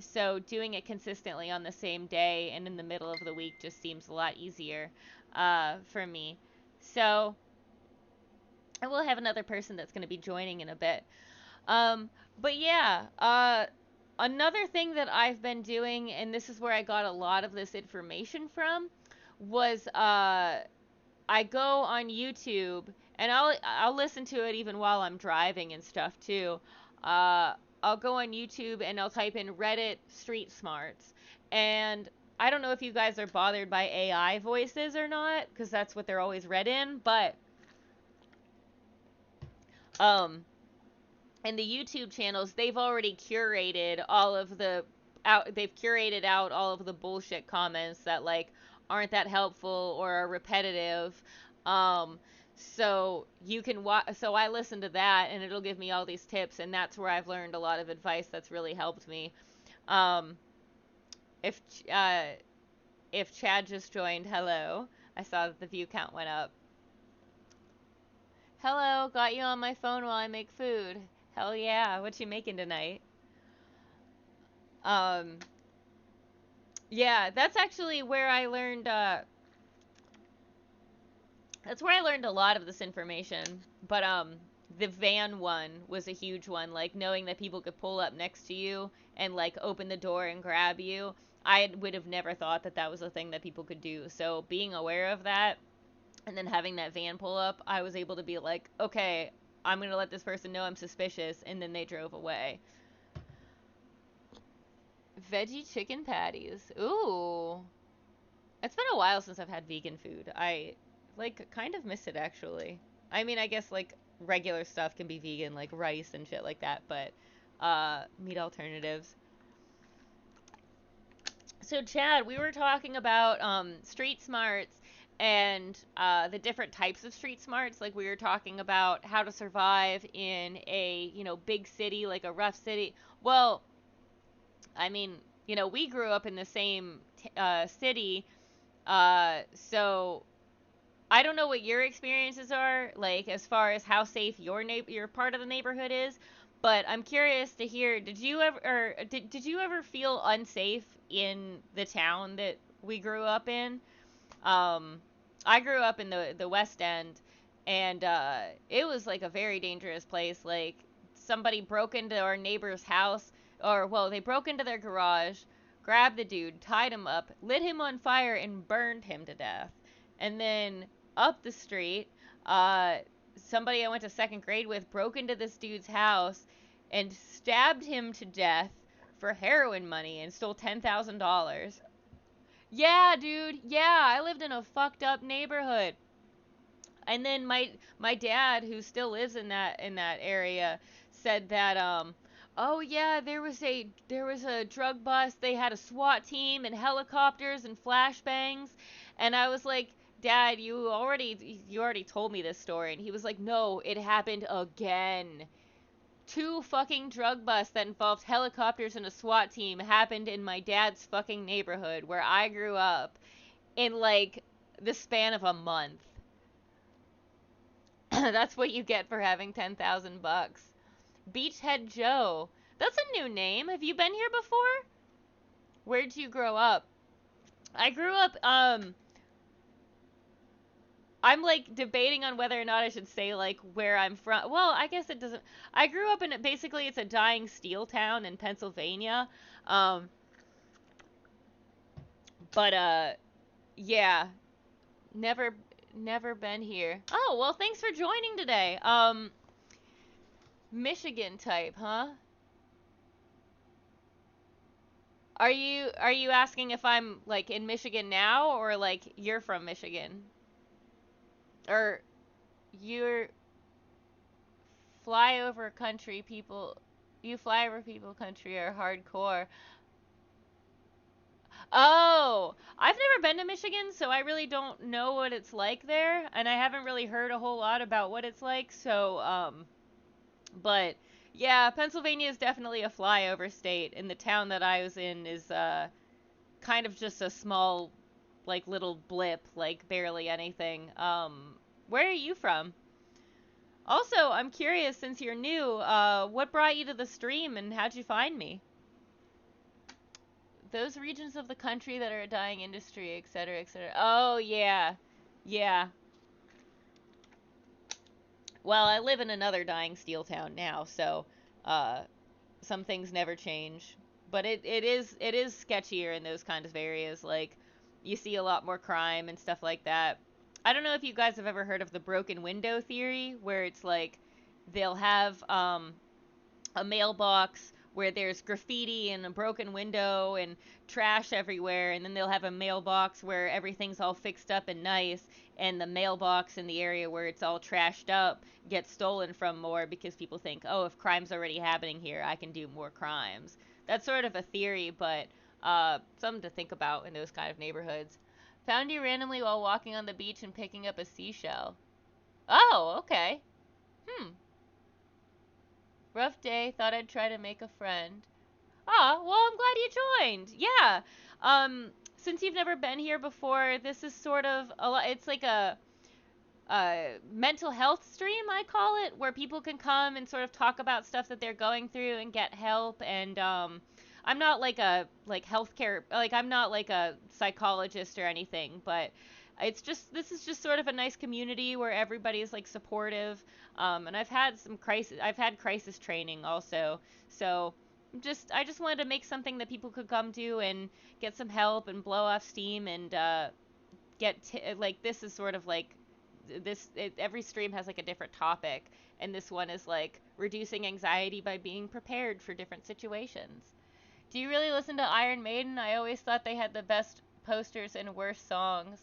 So doing it consistently on the same day and in the middle of the week just seems a lot easier for me. So, and we'll have another person that's going to be joining in a bit. Um, but yeah, another thing that I've been doing, and this is where I got a lot of this information from, was I go on YouTube and I'll listen to it even while I'm driving and stuff too. Uh, I'll go on YouTube and I'll type in Reddit Street Smarts, and I don't know if you guys are bothered by AI voices or not, because that's what they're always read in, but um and the YouTube channels, they've already curated all of the out they've curated out all of the bullshit comments that like aren't that helpful or are repetitive. Um so you can so I listen to that and it'll give me all these tips, and that's where I've learned a lot of advice that's really helped me. Um if uh if Chad just joined, hello. I saw that the view count went up. Hello, got you on my phone while I make food. Hell yeah, what you making tonight? Um, yeah, that's where I learned a lot of this information. But the van one was a huge one, like knowing that people could pull up next to you and like open the door and grab you. I would have never thought that that was a thing that people could do. So being aware of that and then having that van pull up, I was able to be like, okay, I'm going to let this person know I'm suspicious. And then they drove away. Veggie chicken patties. Ooh. It's been a while since I've had vegan food. I, like, kind of miss it, actually. I mean, I guess, like, regular stuff can be vegan, like rice and shit like that, but, meat alternatives. So, Chad, we were talking about, street smarts and, the different types of street smarts. Like, we were talking about how to survive in a, big city, like a rough city. Well, I mean, we grew up in the same, city, so I don't know what your experiences are, like as far as how safe your part of the neighborhood is, but I'm curious to hear. Did you ever feel unsafe in the town that we grew up in? Um, I grew up in the West End, and it was like a very dangerous place. Like somebody broke into our neighbor's house, or well, they broke into their garage, grabbed the dude, tied him up, lit him on fire, and burned him to death. And then up the street, uh, somebody I went to second grade with broke into this dude's house and stabbed him to death for heroin money and stole $10,000. Yeah, dude. Yeah, I lived in a fucked up neighborhood. And then my dad, who still lives in that area, said that oh yeah, there was a drug bust. They had a SWAT team and helicopters and flashbangs. And I was like, "Dad, you already told me this story." And he was like, "No, it happened again." Two fucking drug busts that involved helicopters and a SWAT team happened in my dad's fucking neighborhood where I grew up in like the span of a month. That's what you get for having 10,000 bucks. Beachhead Joe. That's a new name. Have you been here before? Where'd you grow up? I grew up I'm like debating on whether or not I should say like where I'm from. Well, I guess it doesn't. I grew up in basically it's a dying steel town in Pennsylvania. Um but yeah, never never been here. Oh, well, thanks for joining today. Michigan type, huh? Are you asking if I'm like in Michigan now or like you're from Michigan? Or you're flyover country people you flyover people country are hardcore. Oh, I've never been to Michigan, so I really don't know what it's like there, and I haven't really heard a whole lot about what it's like, so but yeah, Pennsylvania is definitely a flyover state, and the town that I was in is kind of just a small like little blip, like barely anything. Where are you from? Also, I'm curious since you're new, what brought you to the stream and how'd you find me? Those regions of the country that are a dying industry, etc., etc. Oh yeah, yeah. Well, I live in another dying steel town now, so uh, some things never change. But it is sketchier in those kinds of areas. Like you see a lot more crime and stuff like that. I don't know if you guys have ever heard of the broken window theory, where it's like they'll have a mailbox where there's graffiti and a broken window and trash everywhere, and then they'll have a mailbox where everything's all fixed up and nice, and the mailbox in the area where it's all trashed up gets stolen from more because people think, oh, if crime's already happening here, I can do more crimes. That's sort of a theory, but something to think about in those kind of neighborhoods. Found you randomly while walking on the beach and picking up a seashell. Oh, okay. Hmm. Rough day. Thought I'd try to make a friend. Ah, well, I'm glad you joined. Yeah. Since you've never been here before, this is sort of a lot. It's like a mental health stream, I call it, where people can come and sort of talk about stuff that they're going through and get help. And I'm not like a like healthcare, like I'm not like a psychologist or anything, but this is just sort of a nice community where everybody's like supportive. And I've had crisis training also, so I just wanted to make something that people could come to and get some help and blow off steam and like this is sort of like every stream has like a different topic, and this one is like reducing anxiety by being prepared for different situations. Do you really listen to Iron Maiden? I always thought they had the best posters and worst songs.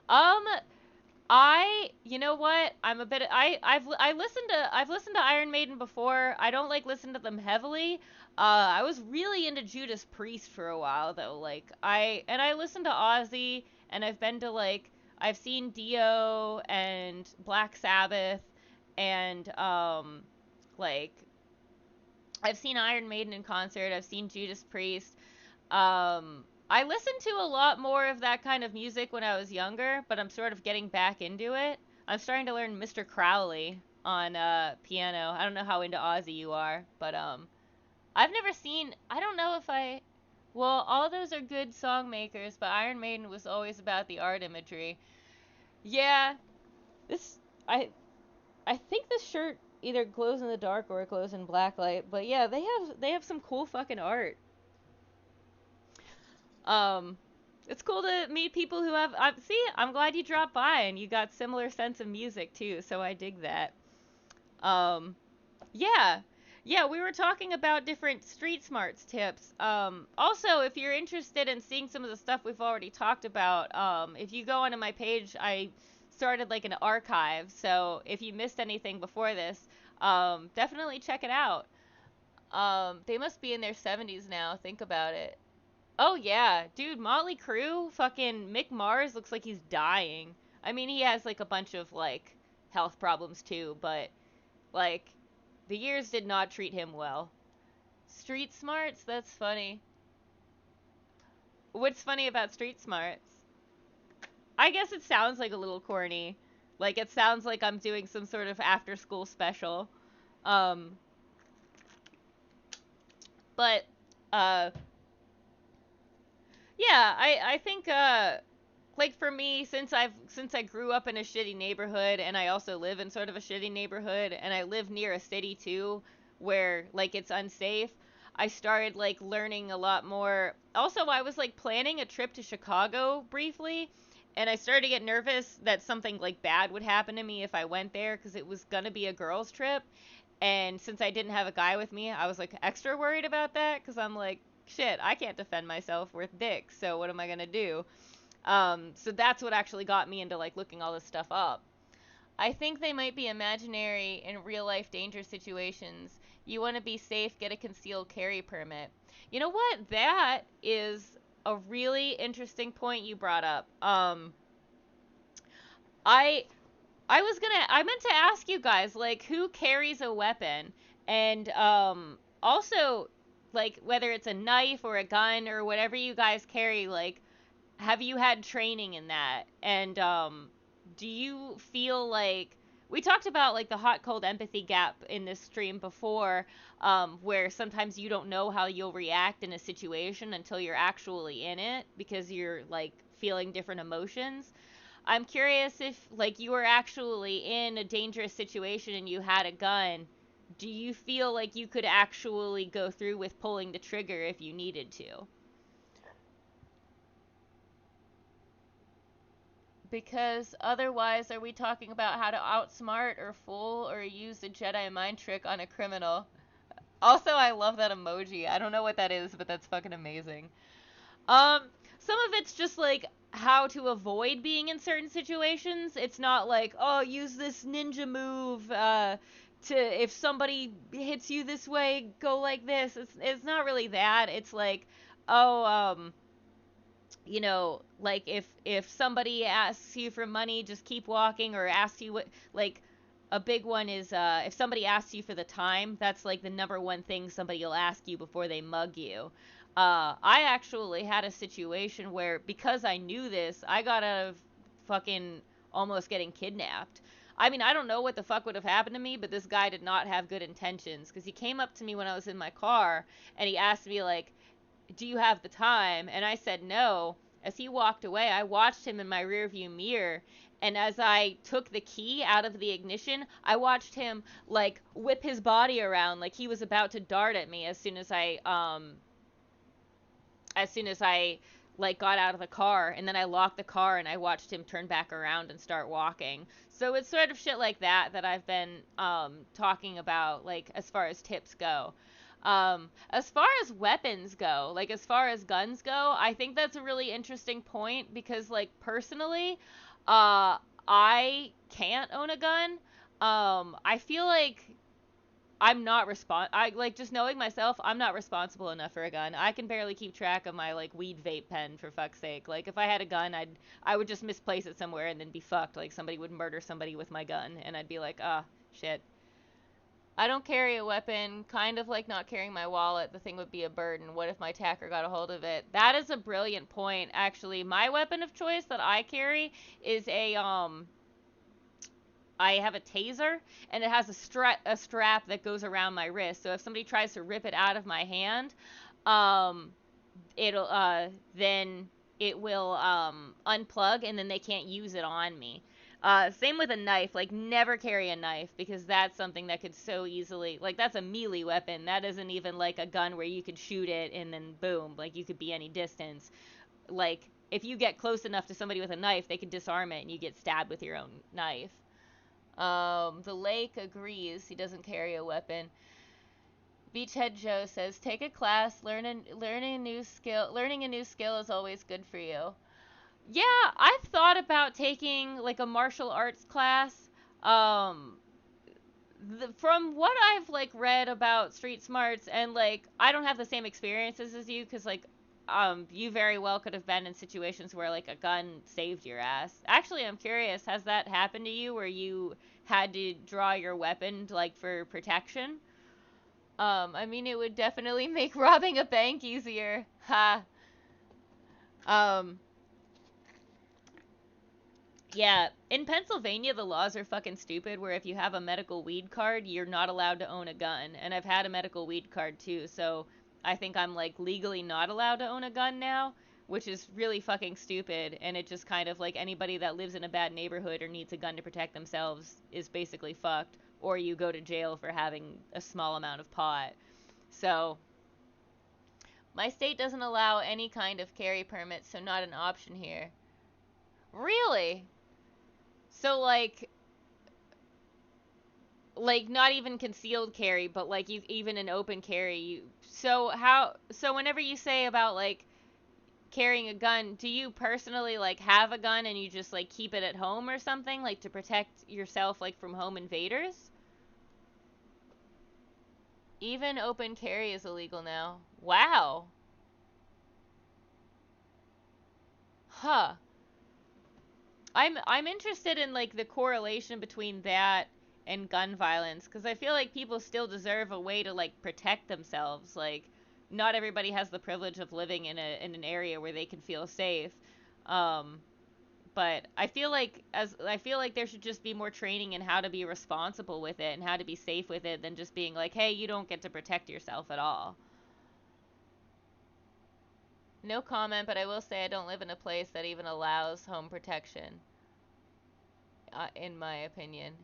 Um, you know what? I'm a bit. I've listened to Iron Maiden before. I don't like listen to them heavily. I was really into Judas Priest for a while though. Like I listened to Ozzy, and I've been to like I've seen Dio and Black Sabbath, and like I've seen Iron Maiden in concert. I've seen Judas Priest. I listened to a lot more of that kind of music when I was younger, but I'm sort of getting back into it. I'm starting to learn Mr. Crowley on piano. I don't know how into Ozzy you are, but I've never seen. I don't know if I. Well, all those are good song makers, but Iron Maiden was always about the art imagery. Yeah, this I I think this shirt either glows in the dark or it glows in black light, but yeah, they have some cool fucking art. Um, it's cool to meet people who have. See, I'm glad you dropped by and you got similar sense of music too. So I dig that. Um, yeah, yeah. We were talking about different street smarts tips. Also, if you're interested in seeing some of the stuff we've already talked about, if you go onto my page, I started like an archive. So if you missed anything before this, definitely check it out. They must be in their 70s now. Think about it. Oh yeah, dude, Motley Crue, fucking Mick Mars looks like he's dying. I mean, he has like a bunch of like health problems too, but like the years did not treat him well. Street Smarts, that's funny. What's funny about Street Smarts? I guess it sounds like a little corny. Like it sounds like I'm doing some sort of after school special. Um but uh yeah, I think like for me, since I grew up in a shitty neighborhood, and I also live in sort of a shitty neighborhood, and I live near a city too where like it's unsafe. I started like learning a lot more. Also, I was like planning a trip to Chicago briefly, and I started to get nervous that something like bad would happen to me if I went there because it was gonna be a girls trip. And since I didn't have a guy with me, I was like extra worried about that because I'm like, shit, I can't defend myself with dick, so what am I gonna do? So that's what actually got me into like looking all this stuff up. I think they might be imaginary in real life danger situations. You want to be safe, get a concealed carry permit. You know what? That is a really interesting point you brought up. I I meant to ask you guys like who carries a weapon, and also like whether it's a knife or a gun or whatever you guys carry, like have you had training in that? And do you feel like we talked about like the hot cold empathy gap in this stream before, where sometimes you don't know how you'll react in a situation until you're actually in it because you're like feeling different emotions. I'm curious if like you were actually in a dangerous situation and you had a gun, do you feel like you could actually go through with pulling the trigger if you needed to? Because otherwise, are we talking about how to outsmart or fool or use a Jedi mind trick on a criminal? Also, I love that emoji. I don't know what that is, but that's fucking amazing. Um, some of it's just like how to avoid being in certain situations. It's not like, oh, use this ninja move to if somebody hits you this way, go like this. It's not really that. It's like, oh, like if somebody asks you for money, just keep walking, or asks you what, like a big one is if somebody asks you for the time, that's like the number one thing somebody will ask you before they mug you. I actually had a situation where because I knew this, I got out of fucking almost getting kidnapped. I mean, I don't know what the fuck would have happened to me, but this guy did not have good intentions because he came up to me when I was in my car and he asked me like, do you have the time? And I said no. As he walked away, I watched him in my rearview mirror, And as I took the key out of the ignition, I watched him like whip his body around like he was about to dart at me as soon as I like got out of the car, and then I locked the car and I watched him turn back around and start walking. So it's sort of shit like that that I've been talking about, like as far as tips go. As far as weapons go, like as far as guns go, I think that's a really interesting point because like personally, I can't own a gun. I feel like I'm not I like just knowing myself, I'm not responsible enough for a gun. I can barely keep track of my like weed vape pen for fuck's sake. Like if I had a gun, I would just misplace it somewhere and then be fucked. Like somebody would murder somebody with my gun and I'd be like, "Ah, shit." I don't carry a weapon, kind of like not carrying my wallet. The thing would be a burden. What if my attacker got a hold of it? That is a brilliant point, actually. My weapon of choice that I carry is I have a taser, and it has a strap that goes around my wrist. So if somebody tries to rip it out of my hand, um, it'll then it will unplug, and then they can't use it on me. Same with a knife. Like never carry a knife because that's something that could so easily like that's a melee weapon. That isn't even like a gun where you could shoot it and then boom, like you could be any distance. Like if you get close enough to somebody with a knife, they can disarm it and you get stabbed with your own knife. The lake agrees. He doesn't carry a weapon. Beachhead Joe says, "Take a class. Learning a new skill. Learning a new skill is always good for you." Yeah, I've thought about taking like a martial arts class. Um, from what I've like read about street smarts, and like I don't have the same experiences as you because like you very well could have been in situations where like a gun saved your ass. Actually, I'm curious, has that happened to you where you had to draw your weapon like for protection? I mean, it would definitely make robbing a bank easier. Ha. Um, Yeah, in Pennsylvania, the laws are fucking stupid where if you have a medical weed card, you're not allowed to own a gun. And I've had a medical weed card too, so I think I'm like legally not allowed to own a gun now, which is really fucking stupid. And it just kind of like anybody that lives in a bad neighborhood or needs a gun to protect themselves is basically fucked, or you go to jail for having a small amount of pot. So, my state doesn't allow any kind of carry permit, so not an option here. Really? So like not even concealed carry, but like you even an open carry. So whenever you say about like carrying a gun, do you personally like have a gun and you just like keep it at home or something like to protect yourself like from home invaders? Even open carry is illegal now. Wow. Huh. I'm interested in like the correlation between that and gun violence because I feel like people still deserve a way to like protect themselves. Like not everybody has the privilege of living in an area where they can feel safe. Um, but I feel like there should just be more training in how to be responsible with it and how to be safe with it than just being like, "Hey, you don't get to protect yourself at all." No comment, but I will say I don't live in a place that even allows home protection, in my opinion.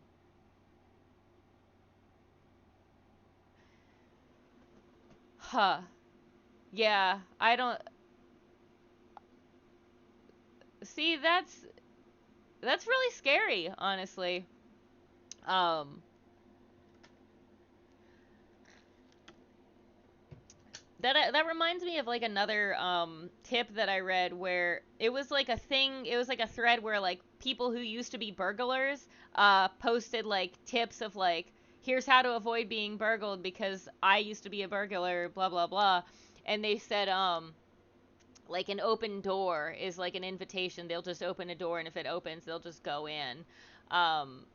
Huh. Yeah, I don't see that's really scary, honestly. Um that reminds me of like another tip that I read where it was like a thread where like people who used to be burglars posted like tips of like here's how to avoid being burgled because I used to be a burglar, blah blah blah. And they said like an open door is like an invitation. They'll just open a door and if it opens, they'll just go in. Um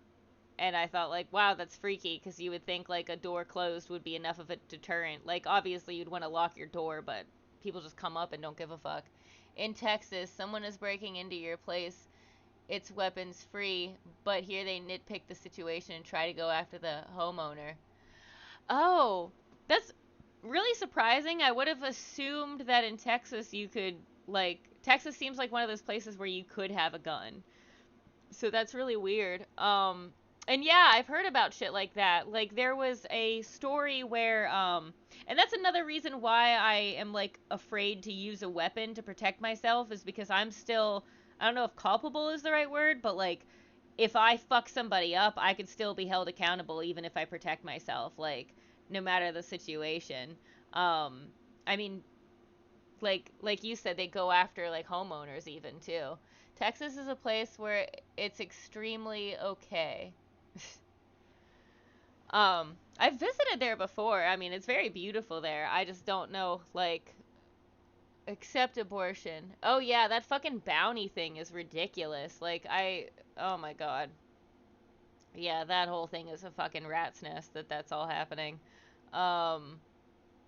and I thought like, wow, that's freaky because you would think like a door closed would be enough of a deterrent. Like obviously you'd want to lock your door, but people just come up and don't give a fuck. In Texas, someone is breaking into your place. It's weapons free, but here they nitpick the situation and try to go after the homeowner. Oh, that's really surprising. I would have assumed that in Texas you could like Texas seems like one of those places where you could have a gun. So that's really weird. And yeah, I've heard about shit like that. Like there was a story where and that's another reason why I am like afraid to use a weapon to protect myself is because I'm still, I don't know if culpable is the right word, but like if I fuck somebody up, I could still be held accountable even if I protect myself, like no matter the situation. Um I mean, like you said, they go after like homeowners even too. Texas is a place where it's extremely okay. I've visited there before. I mean, it's very beautiful there. I just don't know, like, accept abortion. Oh yeah, that fucking bounty thing is ridiculous. Oh my god. Yeah, that whole thing is a fucking rat's nest that's all happening. Um,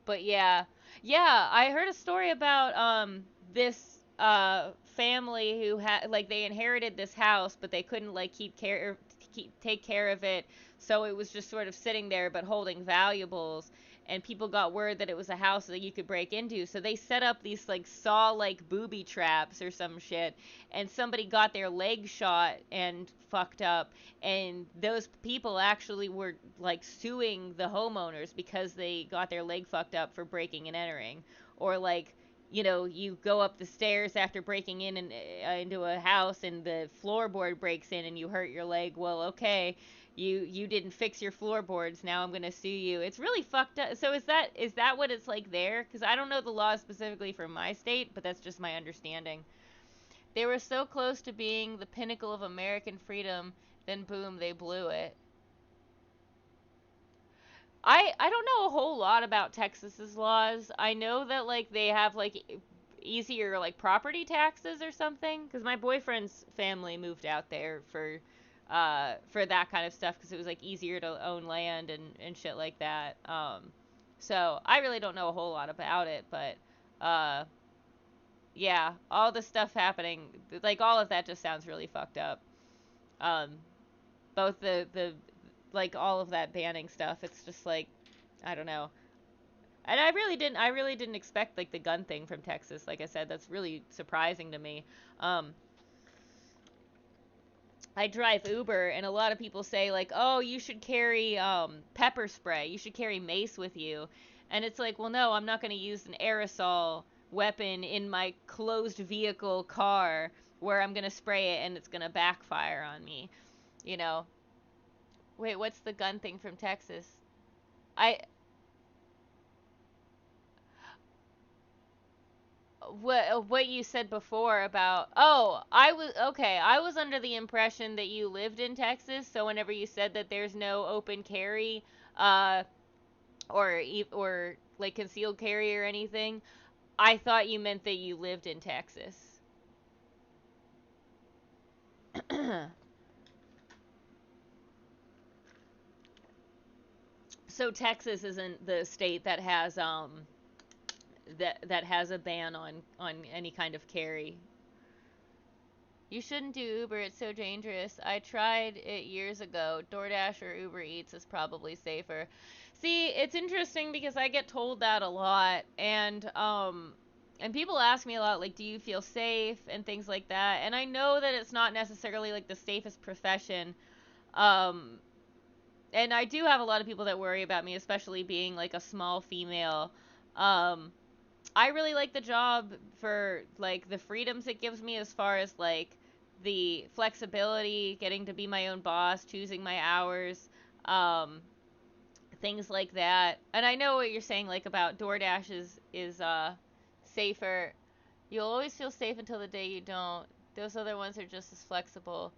but yeah, yeah, I heard a story about this family who had like they inherited this house, but they couldn't like take care of it, so it was just sort of sitting there but holding valuables. And people got word that it was a house that you could break into, so they set up these like saw like booby traps or some shit, and somebody got their leg shot and fucked up, and those people actually were like suing the homeowners because they got their leg fucked up for breaking and entering. Or like, you know, you go up the stairs after breaking into a house and the floorboard breaks in and you hurt your leg. Well, okay, you didn't fix your floorboards, now I'm going to sue you. It's really fucked up. So is that what it's like there? Cuz I don't know the laws specifically for my state, but that's just my understanding. They were so close to being the pinnacle of American freedom, then boom, they blew it. I don't know a whole lot about Texas's laws. I know that like they have like easier like property taxes or something cuz my boyfriend's family moved out there for that kind of stuff cuz it was like easier to own land and shit like that. So I really don't know a whole lot about it, but uh yeah, all the stuff happening, like all of that just sounds really fucked up. Um, both the like all of that banning stuff. It's just like I don't know. And I really didn't expect like the gun thing from Texas. Like I said, that's really surprising to me. Um, I drive Uber, and a lot of people say like, "Oh, you should carry pepper spray. You should carry mace with you." And it's like, well, no, I'm not going to use an aerosol weapon in my closed vehicle car where I'm going to spray it and it's going to backfire on me. You know. Wait, what's the gun thing from Texas? I what you said before about, oh, I was under the impression that you lived in Texas, so whenever you said that there's no open carry uh or like concealed carry or anything, I thought you meant that you lived in Texas. So Texas isn't the state that has a ban on any kind of carry. You shouldn't do Uber, it's so dangerous. I tried it years ago. DoorDash or Uber Eats is probably safer. See, it's interesting because I get told that a lot, and people ask me a lot like, do you feel safe and things like that. And I know that it's not necessarily like the safest profession. Um and I do have a lot of people that worry about me, especially being like a small female. Um I really like the job for like the freedoms it gives me as far as like the flexibility, getting to be my own boss, choosing my hours, um, things like that. And I know what you're saying like about DoorDash is safer. You'll always feel safe until the day you don't. Those other ones are just as flexible.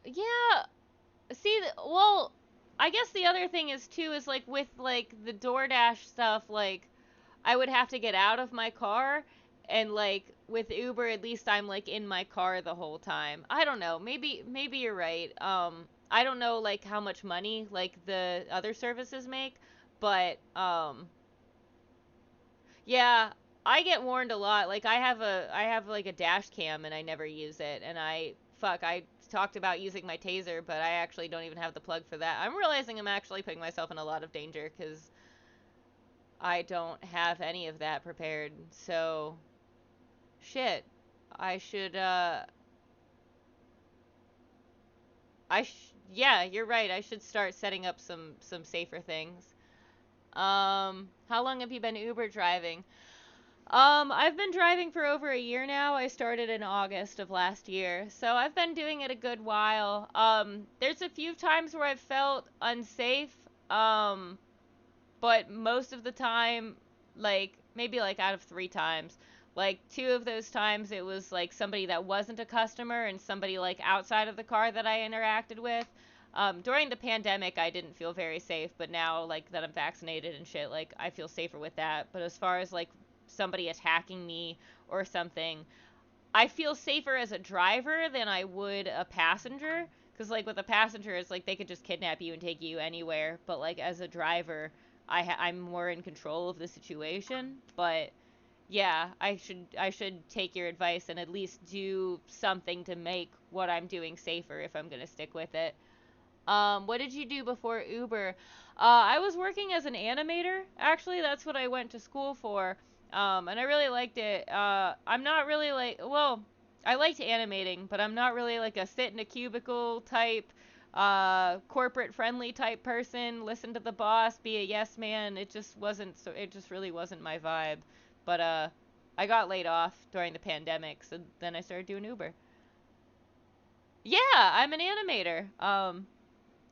Yeah, see, well, I guess the other thing is too is like with like the DoorDash stuff, like I would have to get out of my car, and like with Uber at least I'm like in my car the whole time. I don't know. Maybe you're right. I don't know like how much money like the other services make, but yeah, I get warned a lot. Like I have like a dash cam and I never use it, and I talked about using my taser, but I actually don't even have the plug for that. I'm realizing I'm actually putting myself in a lot of danger cuz I don't have any of that prepared. So, Shit. I should, yeah, you're right. I should start setting up some safer things. How long have you been Uber driving? I've been driving for over a year now. I started in August of last year, so I've been doing it a good while. There's a few times where I've felt unsafe. Um, but most of the time, like maybe like out of 3 times, like 2 of those times it was like somebody that wasn't a customer and somebody like outside of the car that I interacted with. During the pandemic I didn't feel very safe, but now like that I'm vaccinated and shit, like I feel safer with that. But as far as like somebody attacking me or something, I feel safer as a driver than I would a passenger. Because, like, with a passenger, it's like they could just kidnap you and take you anywhere. But, like, as a driver, I'm more in control of the situation. But, yeah, I should take your advice and at least do something to make what I'm doing safer if I'm going to stick with it. What did you do before Uber? I was working as an animator. Actually, that's what I went to school for. And I really liked it. I'm not really like, well, I liked animating, but I'm not really like a sit in a cubicle type, corporate friendly type person. Listen to the boss, be a yes man. It just wasn't so. It just really wasn't my vibe. But I got laid off during the pandemic, so then I started doing Uber. Yeah, I'm an animator.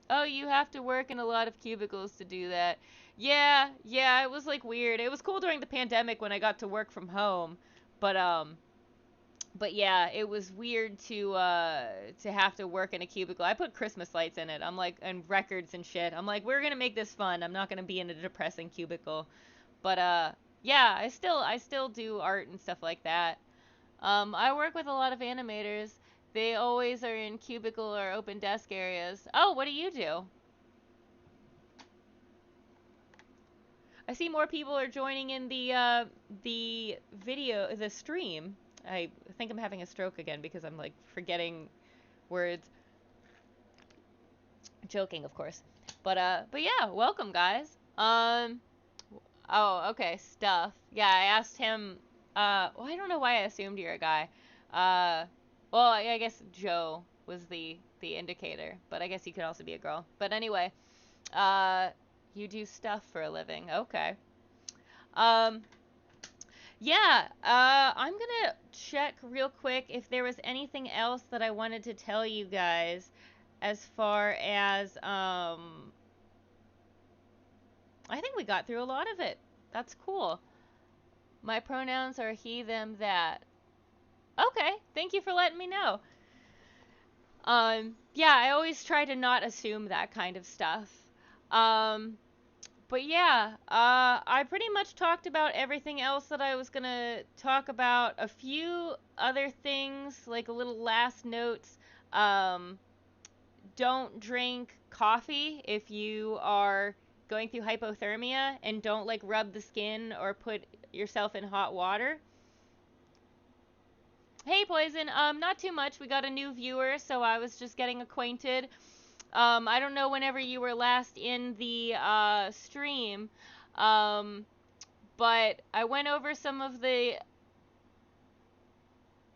Oh, you have to work in a lot of cubicles to do that. Yeah, yeah, it was like weird. It was cool during the pandemic when I got to work from home, but but yeah, it was weird to have to work in a cubicle. I put Christmas lights in it. I'm like, and records and shit. I'm like, we're gonna make this fun. I'm not gonna be in a depressing cubicle. But yeah, I still do art and stuff like that. I work with a lot of animators. They always are in cubicle or open desk areas. Oh, what do you do? I see more people are joining in the video, the stream. I think I'm having a stroke again because I'm like forgetting words. Joking, of course. But yeah, welcome guys. Oh, okay, stuff. Yeah, I asked him. Well, I don't know why I assumed you're a guy. Uh, well, I guess Joe was the indicator, but I guess you could also be a girl. But anyway, uh, you do stuff for a living. Okay. Um, yeah, I'm gonna check real quick if there was anything else that I wanted to tell you guys as far as, I think we got through a lot of it. That's cool. My pronouns are he, them, that. Okay, thank you for letting me know. Yeah, I always try to not assume that kind of stuff. Um, but yeah, I pretty much talked about everything else that I was gonna talk about. A few other things, like a little last notes. Um, don't drink coffee if you are going through hypothermia, and don't like rub the skin or put yourself in hot water. Hey, Poison. Not too much. We got a new viewer, so I was just getting acquainted. I don't know whenever you were last in the stream, um, but I went over some of the.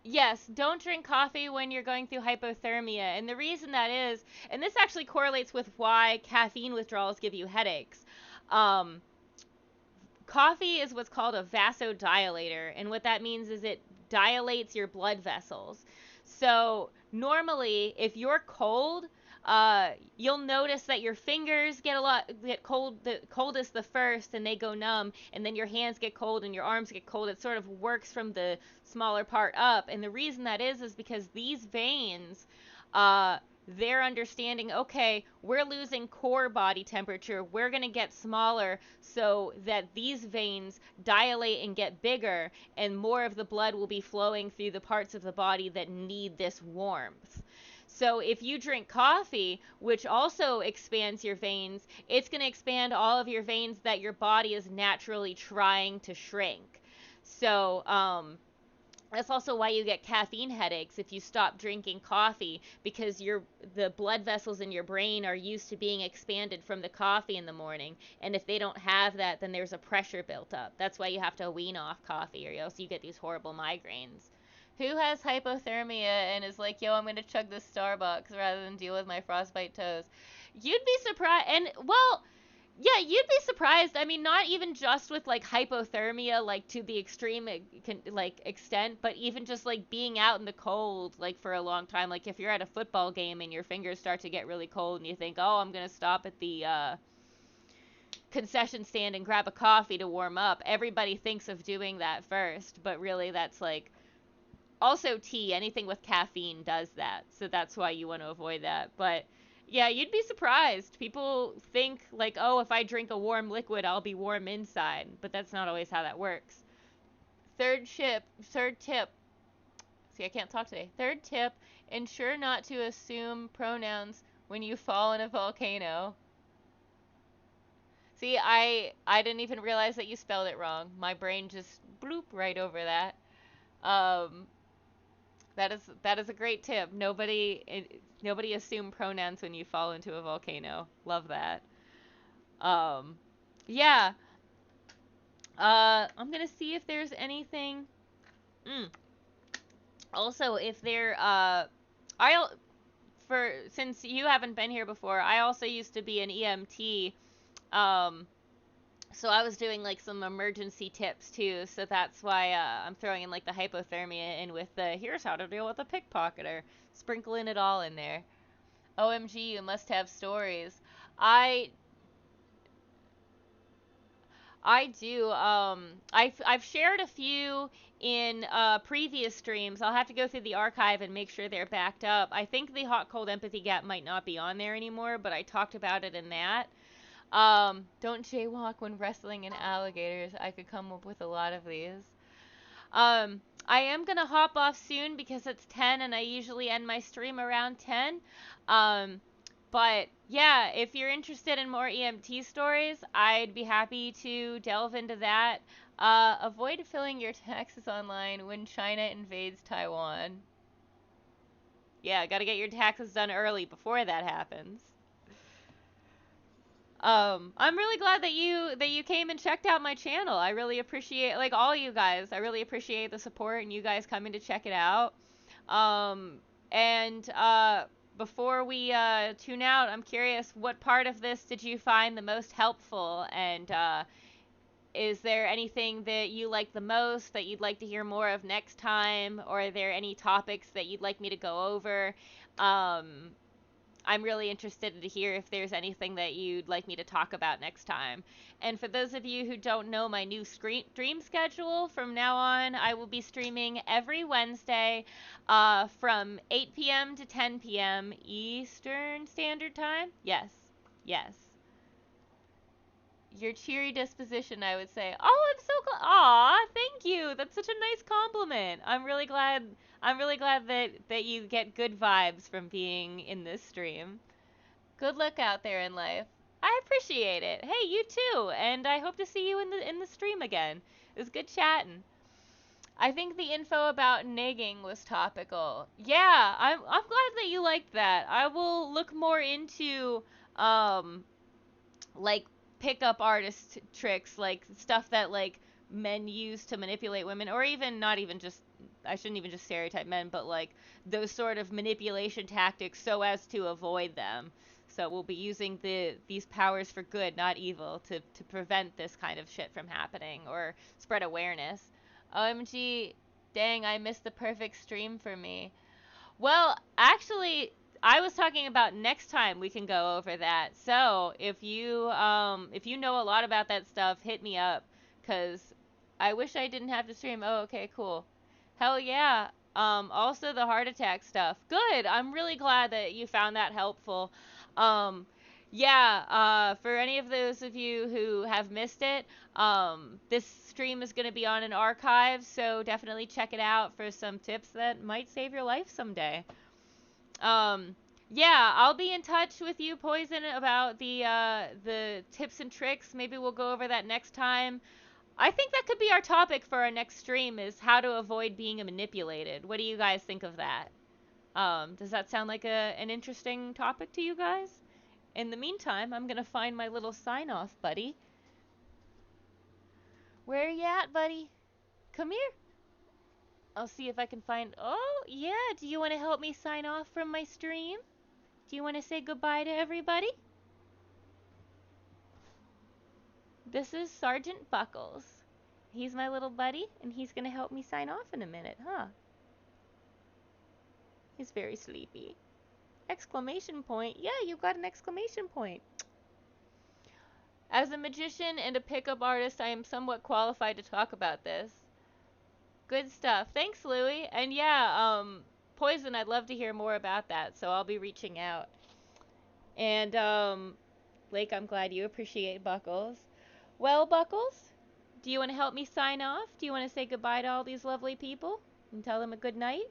Yes, don't drink coffee when you're going through hypothermia. And the reason that is, and this actually correlates with why caffeine withdrawals give you headaches. Um, Coffee is what's called a vasodilator, and what that means is it dilates your blood vessels. So normally, if you're cold, you'll notice that your fingers get cold, the coldest the first, and they go numb, and then your hands get cold and your arms get cold. It sort of works from the smaller part up, and the reason that is because these veins, uh, they're understanding, okay, we're losing core body temperature, we're going to get smaller so that these veins dilate and get bigger, and more of the blood will be flowing through the parts of the body that need this warmth. So if you drink coffee, which also expands your veins, it's going to expand all of your veins that your body is naturally trying to shrink. So That's also why you get caffeine headaches if you stop drinking coffee, because the blood vessels in your brain are used to being expanded from the coffee in the morning, and if they don't have that, then there's a pressure built up. That's why you have to wean off coffee, or else you get these horrible migraines. Who has hypothermia and is like, yo, I'm gonna chug this Starbucks rather than deal with my frostbite toes? You'd be surprised. And well, yeah, you'd be surprised. I mean, not even just with like hypothermia, like to the extreme like extent, but even just like being out in the cold, like for a long time. Like if you're at a football game and your fingers start to get really cold, and you think, oh, I'm gonna stop at the concession stand and grab a coffee to warm up. Everybody thinks of doing that first, but really that's like also tea. Anything with caffeine does that, so that's why you want to avoid that. But yeah, you'd be surprised. People think like, oh, if I drink a warm liquid, I'll be warm inside, but that's not always how that works. Third tip. See, I can't talk today. Third tip: ensure not to assume pronouns when you fall in a volcano. See, I didn't even realize that you spelled it wrong. My brain just bloop right over that. Um, that is a great tip. Nobody assume pronouns when you fall into a volcano. Love that. Um, yeah. I'm gonna see if there's anything. Mm. Also, if there I for since you haven't been here before, I also used to be an EMT. Um, so I was doing like some emergency tips too. So that's why I'm throwing in like the hypothermia in with the here's how to deal with a pickpocketer, sprinkling it all in there. OMG, you must have stories. I I do. I've shared a few in previous streams. I'll have to go through the archive and make sure they're backed up. I think the hot cold empathy gap might not be on there anymore, but I talked about it in that. Don't jaywalk when wrestling in alligators. I could come up with a lot of these. I am gonna hop off soon because it's 10 and I usually end my stream around 10. Um, but yeah, if you're interested in more EMT stories, I'd be happy to delve into that. Avoid filling your taxes online when China invades Taiwan. Yeah, gotta get your taxes done early before that happens. I'm really glad that you came and checked out my channel. I really appreciate like all you guys. I really appreciate the support and you guys coming to check it out. Um, and before we tune out, I'm curious, what part of this did you find the most helpful? And is there anything that you like the most that you'd like to hear more of next time? Or are there any topics that you'd like me to go over? Um, I'm really interested to hear if there's anything that you'd like me to talk about next time. And for those of you who don't know my new stream schedule, from now on, I will be streaming every Wednesday from 8 p.m. to 10 p.m. Eastern Standard Time. Yes, yes. Your cheery disposition, I would say. Oh, I'm so glad. Aw, thank you. That's such a nice compliment. I'm really glad. I'm really glad that you get good vibes from being in this stream. Good luck out there in life. I appreciate it. Hey, you too. And I hope to see you in the stream again. It was good chatting. I think the info about negging was topical. Yeah, I'm glad that you liked that. I will look more into um like pickup artist tricks, like stuff that like men use to manipulate women, or even not even just, I shouldn't even just stereotype men, but like those sort of manipulation tactics so as to avoid them. So we'll be using these powers for good, not evil, to prevent this kind of shit from happening or spread awareness. OMG, dang, I missed the perfect stream for me. Well, actually, I was talking about next time we can go over that. So if you know a lot about that stuff, hit me up, cause I wish I didn't have to stream. Oh, okay, cool. Hell yeah. Also the heart attack stuff. Good. I'm really glad that you found that helpful. Um, yeah. For any of those of you who have missed it, this stream is going to be on an archive, so definitely check it out for some tips that might save your life someday. Um, yeah, I'll be in touch with you, Poison, about the tips and tricks. Maybe we'll go over that next time. I think that could be our topic for our next stream is how to avoid being manipulated. What do you guys think of that? Does that sound like an interesting topic to you guys? In the meantime, I'm gonna find my little sign off, buddy. Where are you at, buddy? Come here. I'll see if I can find. Oh, yeah. Do you want to help me sign off from my stream? Do you want to say goodbye to everybody? This is Sergeant Buckles. He's my little buddy, and he's gonna help me sign off in a minute, huh? He's very sleepy. Exclamation point. Yeah, you got an exclamation point. As a magician and a pickup artist, I am somewhat qualified to talk about this. Good stuff. Thanks, Louie. And yeah, Poison, I'd love to hear more about that, so I'll be reaching out. And, Lake, I'm glad you appreciate Buckles. Well, Buckles, do you want to help me sign off? Do you want to say goodbye to all these lovely people and tell them a good night?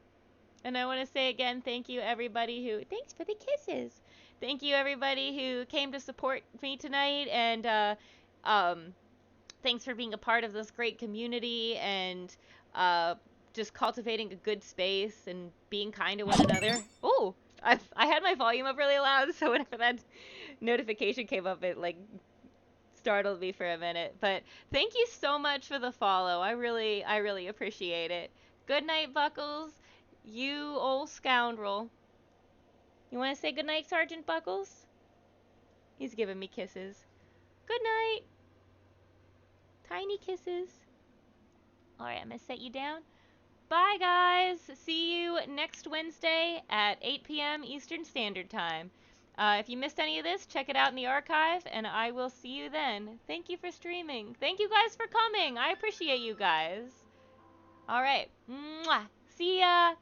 And I want to say again, thank you everybody who, thanks for the kisses. Thank you everybody who came to support me tonight, and thanks for being a part of this great community and uh, just cultivating a good space and being kind to one another. Oh, I had my volume up really loud, so whenever that notification came up, it like startled me for a minute. But thank you so much for the follow. I really appreciate it. Good night, Buckles. You old scoundrel. You want to say goodnight, Sergeant Buckles? He's giving me kisses. Good night. Tiny kisses. Alright, I'm going to set you down. Bye, guys. See you next Wednesday at 8 p.m. Eastern Standard Time. If you missed any of this, check it out in the archive, and I will see you then. Thank you for streaming. Thank you guys for coming. I appreciate you guys. Alright. Mwah. See ya.